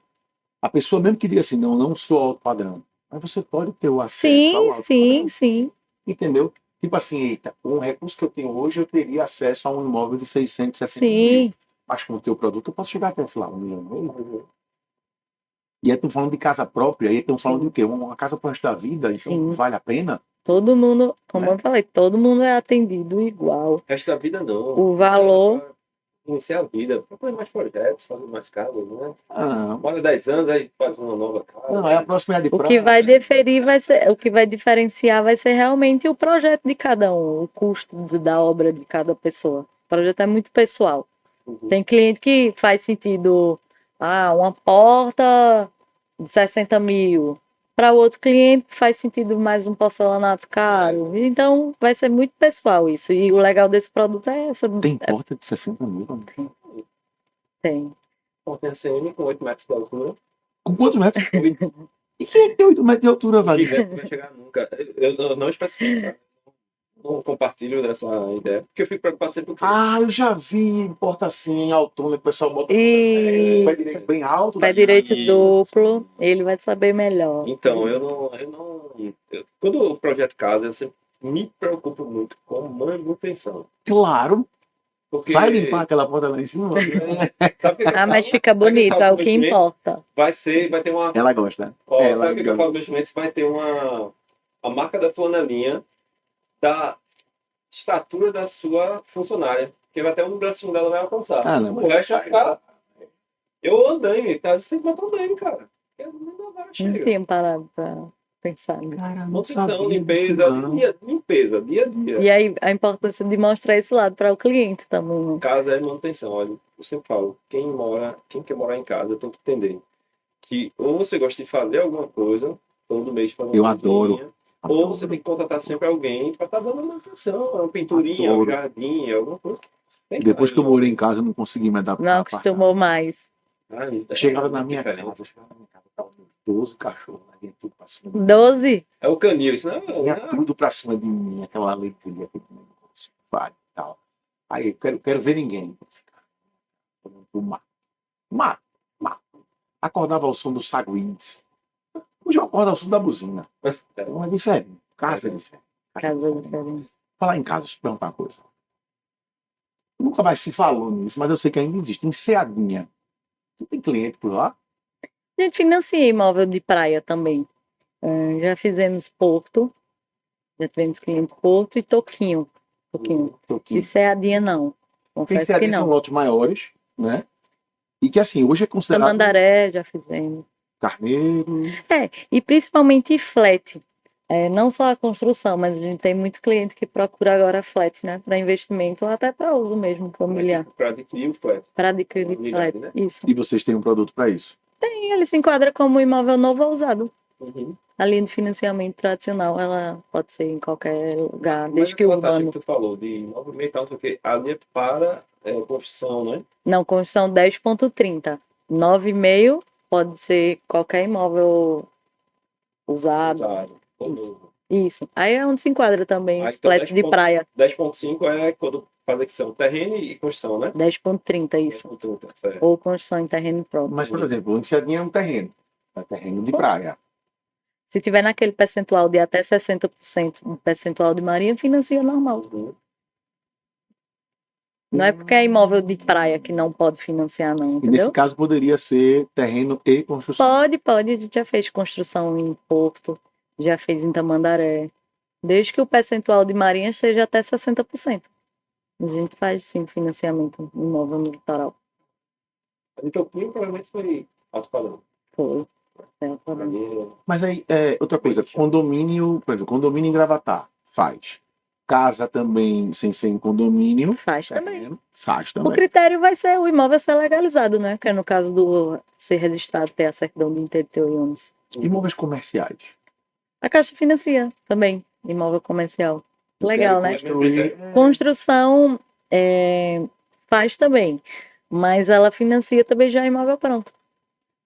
a pessoa mesmo que diga assim, não, não sou alto padrão, mas você pode ter o acesso Sim, ao alto padrão, sim. entendeu? Tipo assim, eita, com o recurso que eu tenho hoje, eu teria acesso a um imóvel de 670 mil. Sim, Mas com o teu produto eu posso chegar até, sei lá, 1,5 milhão. E aí estão falando de casa própria, aí estão falando de sim, o quê? Uma casa pro resto da vida, então sim. vale a pena? Todo mundo, como Né? eu falei, todo mundo é atendido igual. O resto da vida não. O valor, Para iniciar a vida, para fazer mais projetos, fazer mais casas, né? Ah, Mora 10 anos, aí faz uma nova casa. não, é a proximidade de o que praia. vai diferir vai ser, o que vai diferenciar vai ser realmente o projeto de cada um, o custo da obra de cada pessoa. O projeto é muito pessoal. Uhum. Tem cliente que faz sentido, uma porta de 60 mil. Para o outro cliente faz sentido mais um porcelanato caro. Então vai ser muito pessoal isso. E o legal desse produto é essa. Tem porta de 60 mil. Tem. Então, tem a CM com 8 metros de altura. Com quantos metros? 8 E quem é que tem 8 metros de altura, velho? gigante não vai chegar nunca. Eu não especifico, tá? Não compartilho dessa ideia. Porque eu fico preocupado sempre com o Ah, eu já vi porta assim, em autônomo, o pessoal bota o E pé direito bem alto. pé daqui. direito Isso. duplo, ele vai saber melhor. Então, quando o projeto casa, eu sempre me preocupo muito com manutenção. Claro, Porque, vai limpar aquela porta lá em cima. sabe o que eu Mas falo? fica Sabe o que eu bonito, falo é com o que investimento? importa. Vai ter uma. Ela gosta. Ó, Ela sabe o que eu falo gosta. com investimentos? Vai ter a marca da flanelinha da estatura da sua funcionária. Que vai até onde o bracinho dela vai alcançar. Ah, não. O resto vai ficar. Eu andei, tá? Você tem que botar andei, cara. Não Chega. tinha parado para pensar nisso. Cara, não Manutenção, sabia limpeza, disso, não. limpeza, dia a dia. E aí a importância de mostrar esse lado para o cliente também, né? Casa é manutenção. Olha, eu sempre falo, quem quer morar em casa tem que entender que ou você gosta de fazer alguma coisa, todo mês fazer Eu uma adoro. coisinha, ou você tem que contratar sempre alguém para estar dando manutenção, uma pinturinha, um Adoro. jardim, alguma coisa. Tem Depois que eu fazer. morei em casa, eu não consegui me adaptar. Não à acostumou mais. Ai, Chegava é na minha diferente. casa, tava 12 cachorros, né, vinha tudo pra cima de mim. 12? É o canil, isso não Vinha é. tudo pra cima de mim, aquela alegria, aquele negócio, vai, e tal. Aí eu quero ver ninguém. O mato. Acordava ao som do saguins. Hoje eu acordo ao som da buzina. Não é diferente. Casa é diferente. Casa diferente. Falar em casa, deixa eu te perguntar uma coisa. Nunca mais se falou nisso, mas eu sei que ainda existe. Em Ceadinha. Tu tem cliente por lá? A gente financia imóvel de praia também. Já fizemos Porto, já tivemos cliente Porto e Toquinho. Toquinho. Tô E aqui. Ceadinha não. Porque em Confesso que Ceadinha são não. lotes maiores, né? E que assim, hoje é considerado Tamandaré já fizemos. carneiro. E principalmente flat. Não só a construção, mas a gente tem muito cliente que procura agora flat, né? Para investimento ou até para uso mesmo familiar. Para adquirir o flat. Para adquirir Unidade, flat. né? Isso. E vocês têm um produto para isso. E ele se enquadra como imóvel novo ou usado. Uhum. A linha de financiamento tradicional, ela pode ser em qualquer lugar, Mas desde que o aquela taxa ano. que tu falou de movimentar, não sei o quê, ali é para construção, né? Não, construção 10,30. 9,5 pode ser qualquer imóvel usado. Usado. Ou Isso. novo. Isso. Aí é onde se enquadra também Ah, os então flats de praia. 10,5 é quando fala que são terreno e construção, né? 10,30, isso. 10,30, certo. Ou construção em terreno próprio. Mas, por exemplo, em Ceadinha é um terreno. É terreno de praia. Se tiver naquele percentual de até 60% do percentual de marinha, financia normal. Uhum. Não é porque é imóvel de praia que não pode financiar, não, E nesse entendeu? caso poderia ser terreno e construção. Pode. A gente já fez construção em Porto, já fez em Tamandaré. Desde que o percentual de marinha seja até 60%. A gente faz, sim, financiamento imóvel no litoral. Então, provavelmente foi alto padrão. Foi. Tá bom. Ali, Mas aí, outra coisa, condomínio, por exemplo, condomínio em Gravatá, faz. Casa também, sem ser em condomínio, Faz também. terreno, faz O também. critério vai ser o imóvel ser legalizado, né? Que é no caso do ser registrado, ter a certidão de interior e ônibus. Imóveis comerciais. A Caixa financia também, imóvel comercial. Legal, né? Construir, Construção faz também, mas ela financia também já imóvel pronto.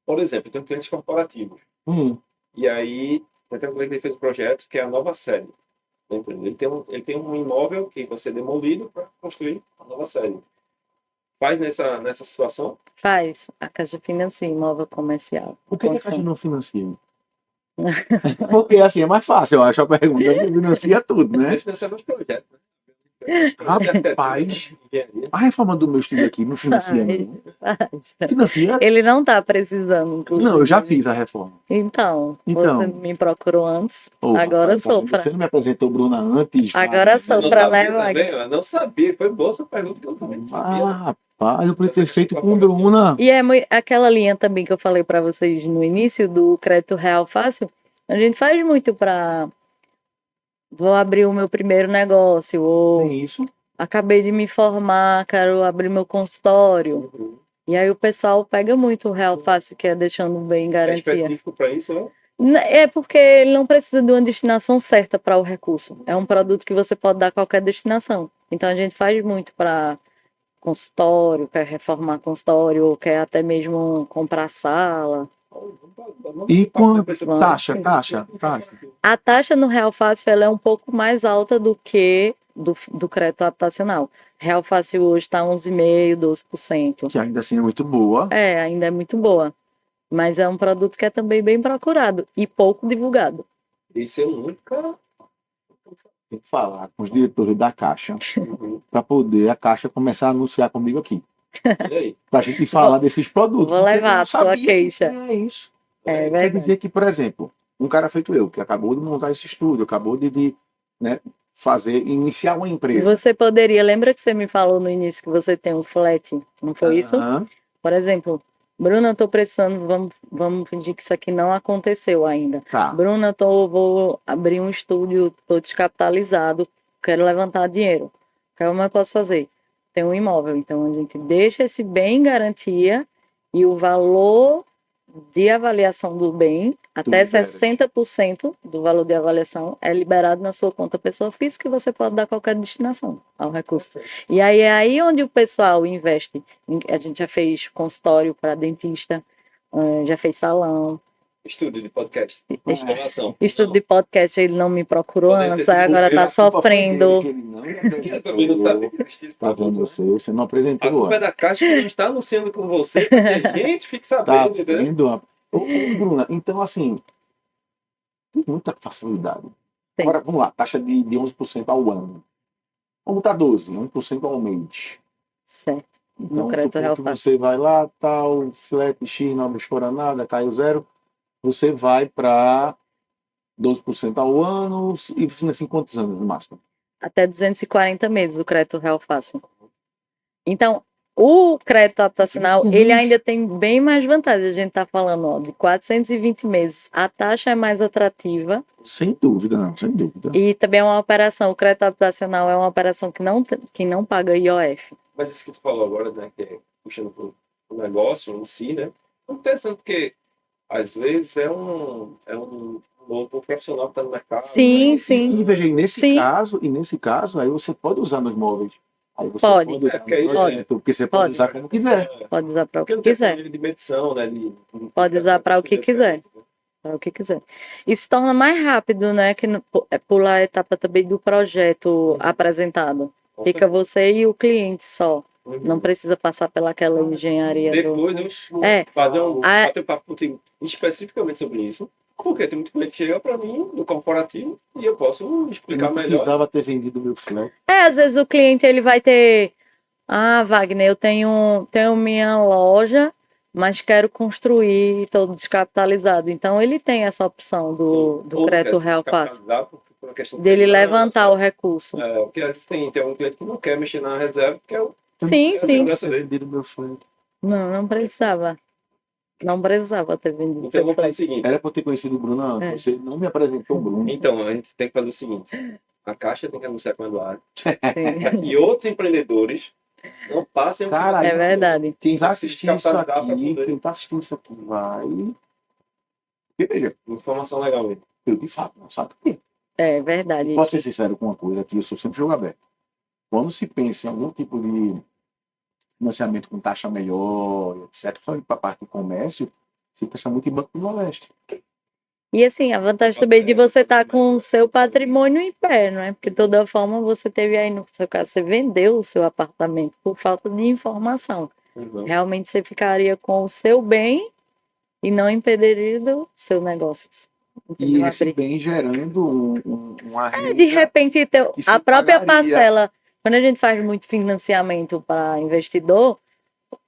Por exemplo, tem clientes corporativos. Hum, E aí, tem um cliente que fez um projeto que é a nova sede. Ele tem um imóvel que vai ser demolido para construir a nova sede. Faz nessa situação? Faz, a Caixa financia imóvel comercial. por que a Construção. Caixa não financia? Porque assim é mais fácil, eu acho a pergunta. Financia tudo, né? Eles financiam os projetos, né? Rapaz, a reforma do meu estúdio aqui não financia, não. Faz. Financia? Ele não tá precisando, inclusive. Não, eu já fiz a reforma. Então, Então. você me procurou antes, Ô, agora rapaz, sofra. Você não me apresentou Bruna antes? Agora Fábio? sou Eu não pra sabia levar. também, eu não sabia. Foi boa essa pergunta que eu também não sabia. Ah, Né? rapaz, eu podia ter Essa feito questão com Bruna. E é aquela linha também que eu falei para vocês no início do crédito real fácil, a gente faz muito para vou abrir o meu primeiro negócio ou Tem isso. acabei de me formar, quero abrir meu consultório. Uhum. E aí o pessoal pega muito o real fácil, que é deixando bem É garantia. específico para isso, né? É porque ele não precisa de uma destinação certa para o recurso. É um produto que você pode dar a qualquer destinação. Então a gente faz muito para consultório, quer reformar consultório, ou quer até mesmo comprar sala. E quanto? Taxa. Taxa. A taxa no Real Fácil ela é um pouco mais alta do que do crédito habitacional. Real Fácil hoje está 11,5%, 12%. Que ainda assim é muito boa. Ainda é muito boa. Mas é um produto que é também bem procurado e pouco divulgado. Isso eu nunca. Tem que falar com os diretores da Caixa Uhum. para poder a Caixa começar a anunciar comigo aqui. E aí? Para a gente falar desses produtos. Vou porque levar eu não a sua sabia que queixa. tinha isso. É Quer verdade. dizer que, por exemplo, um cara feito eu, que acabou de montar esse estúdio, acabou de né, iniciar uma empresa. Você poderia, lembra que você me falou no início que você tem um flat, não foi isso? Aham. Por exemplo, Bruna, eu tô precisando, vamos fingir que isso aqui não aconteceu ainda. Tá. Bruna, vou abrir um estúdio, tô descapitalizado, quero levantar dinheiro. Como eu posso fazer? Tem um imóvel, então a gente deixa esse bem em garantia e o valor de avaliação do bem, até libera. 60% do valor de avaliação é liberado na sua conta pessoa física e você pode dar qualquer destinação ao recurso. E aí é aí onde o pessoal investe. A gente já fez consultório para dentista, já fez salão. Estúdio de podcast. Estu- Gravação. Estudo de podcast, ele não me procurou Podem ter antes, sido aí agora culpa tá sofrendo. Eu também não sabia que existia esse Tá vendo produto. você não A apresentou. culpa é da Caixa que não está anunciando com você, porque a gente fica Tá sabendo, né? vendo? Ô, Bruna, então assim, tem muita facilidade. Tem. Agora, vamos lá, taxa de 11% ao ano. Vamos botar 12%, 1% ao mês. Certo. Então, crédito suponho real que fácil. você vai lá, tal, flat X não estoura nada, caiu zero, você vai para 12% ao ano e assim, quantos anos no máximo? Até 240 meses o crédito real fácil. Então, o crédito habitacional, 20 ele anos. ainda tem bem mais vantagens. A gente está falando, ó, de 420 meses. A taxa é mais atrativa Sem dúvida, não, sem dúvida. e também é uma operação, o crédito habitacional é uma operação que não paga IOF. Mas isso que tu falou agora, né, que é puxando pro negócio em si, né? É interessante porque às vezes é um novo profissional que está no mercado. Sim, né? sim. E veja, Sim. e nesse caso, aí você pode usar nos móveis. Aí você Pode. pode usar porque aí no projeto, porque você pode Pode. usar como quiser. Pode usar para o Porque que não tem quiser. problema de medição, né? Pode usar para o que quiser. Para o que quiser. E se torna mais rápido, né? Que pular a etapa também do projeto apresentado. Fica você e o cliente só. Não precisa passar pelaquela engenharia do... Depois eu vou É. fazer Ah. bater um papo contigo especificamente sobre isso. Porque tem muito cliente que chega para mim no corporativo e eu posso Eu explicar não melhor. precisava ter vendido meu flat. Às vezes o cliente ele vai ter... Ah, Wagner, eu tenho minha loja, mas quero construir todo descapitalizado. Então ele tem essa opção do Ou crédito quer se real fácil. descapitalizar por uma questão de Dele segurança. levantar o recurso. Porque tem um cliente que não quer mexer na reserva, porque é o Sim, é a sim. segurança Ter dele. vendido meu flat. Não precisava. Não precisava ter vendido Então seu vamos fazer o flat. seguinte. Era para eu ter conhecido o Bruno antes. Você não me apresentou o Bruno. Então, a gente tem que fazer o seguinte. A Caixa tem que anunciar com o Eduardo. Sim. Para que outros empreendedores não passem o que Cara, você É isso- verdade. Quem vai Se assistir isso descapitalizar pra aqui, poder- quem tá assistindo isso aqui vai. Porque, veja, Informação legal mesmo. eu de fato não sabe por quê. É verdade. Posso ser sincero com uma coisa aqui, eu sou sempre jogo aberto. Quando se pensa em algum tipo de financiamento com taxa melhor, etc., para a parte do comércio, se pensa muito em Banco do Nordeste. E assim, a vantagem também de você estar com o seu patrimônio em pé, não é? Porque de toda forma você teve aí, no seu caso, você vendeu o seu apartamento por falta de informação. Uhum. Realmente você ficaria com o seu bem e não impediria o seu negócio. E Entendeu? esse Abrir. bem gerando uma renda. De repente, que se a própria pagaria. parcela, quando a gente faz muito financiamento para investidor,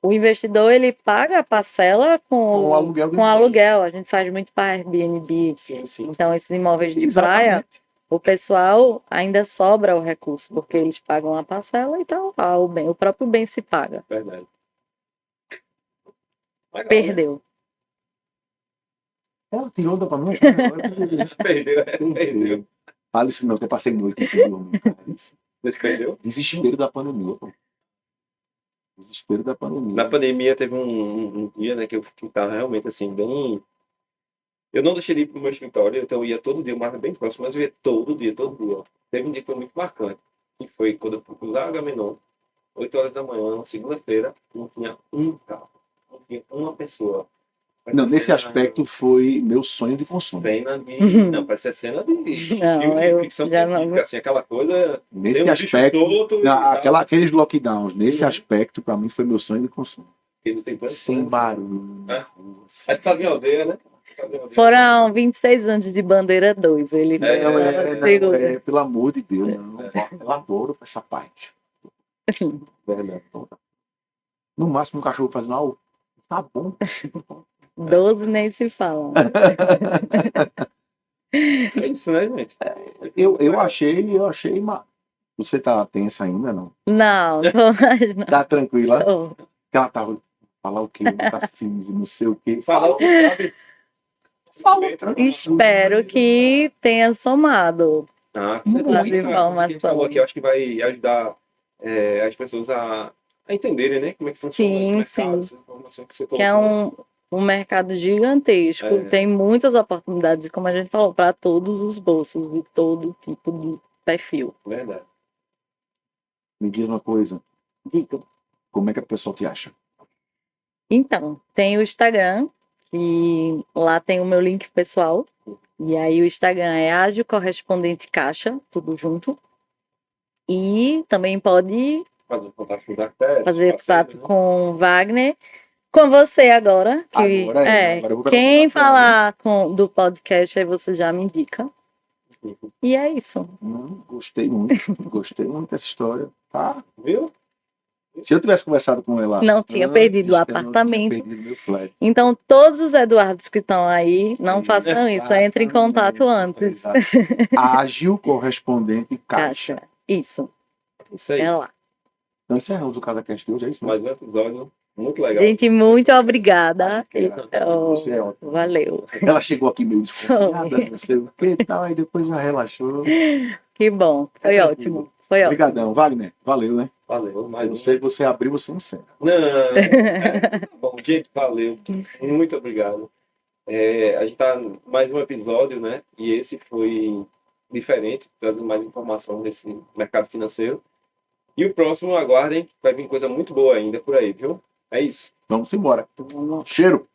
o investidor ele paga a parcela Com o aluguel do com imóvel. aluguel. A gente faz muito para Airbnb. Sim. Então, esses imóveis de praia, Exatamente. o pessoal ainda sobra o recurso, porque eles pagam a parcela e tal, o próprio bem se paga. Verdade. Legal, Perdeu. Ela tirou da pra mim. Agora Né? Perdeu. Fala isso não, que eu passei noite sem dormir. Cara. Isso. Você perdeu? Desespero da pandemia, pô. Desespero da pandemia. Na pandemia teve um dia, né, que eu estava realmente assim, bem. Eu não deixei de ir pro meu escritório, então eu ia todo dia, mas bem próximo, mas eu ia todo dia. Teve um dia que foi muito marcante, que foi quando eu fui cruzar a Agamenon, 8 horas da manhã, segunda-feira, não tinha um carro, não tinha uma pessoa. Não, nesse aspecto foi meu sonho de consumo. Cena de. Não, parece ser cena de Não, filme de eu ficção já não- científica, assim, aquela coisa. Nesse tem um bicho aspecto, solto e tal, aqueles lockdowns, nesse Uhum. aspecto, pra mim, foi meu sonho de consumo. que não tem tanto Sem som. barulho. É. Aí tu fazia aldeia, né? Fazia aldeia. Foram 26 anos de bandeira 2. Ele Não, segura. pelo amor de Deus, não. Eu adoro essa parte. Verdade. No máximo, um cachorro fazendo algo. Tá bom. 12 nem se fala. É isso, né, gente? Eu achei uma. Você tá tensa ainda, não? Não, não mais não. Tá tranquila? Tô. Que ela tava. Falar o quê? Tá fins, não sei o quê. Fala, sabe? Espero que tenha somado. Com certeza. As O que a gente falou aqui, eu informações. acho que vai ajudar as pessoas a entenderem, né? Como é que funciona esse Sim, mercado, sim. essa informação que você Que é colocou. um mercado gigantesco. É. Tem muitas oportunidades, como a gente falou, para todos os bolsos, de todo tipo de perfil. Verdade. Me diz uma coisa. Digo. Como é que a pessoa te acha? Então, tem o Instagram, que lá tem o meu link pessoal. E aí o Instagram é Ágil Correspondente Caixa, tudo junto. E também pode Fazer contato com os arquitetos. fazer parceiros, contato né? com o Wagner, com você agora. Que Agora eu vou pegar quem o contato, falar do podcast, aí você já me indica. E é isso. Gostei muito. Gostei muito dessa história. Tá? Viu? Se eu tivesse conversado com ela Não tinha antes, perdido o eu não tinha apartamento. perdido meu flat. Então, todos os Eduardos que estão aí, não façam isso, entre em contato Exatamente. antes. Exato. Ágil correspondente caixa. Caixa. Isso, Isso aí. é lá. Então encerramos o CadaCast de hoje, é isso? Mais um episódio muito legal. Gente, muito obrigada. Acho que era. Você é ótimo. Valeu. Ela chegou aqui meio desconfiada, não sei o que e tal, aí depois já relaxou. Que bom. Foi É ótimo. Foi ótimo. Obrigadão, Wagner. Valeu, né? Valeu. Mais Eu um. sei que você abriu, você encerra. Não. Tá bom, gente, valeu. Muito obrigado. A gente tá mais um episódio, né? E esse foi diferente, trazendo mais informação desse mercado financeiro. E o próximo, aguardem, vai vir coisa muito boa ainda por aí, viu? É isso. Vamos embora. Cheiro!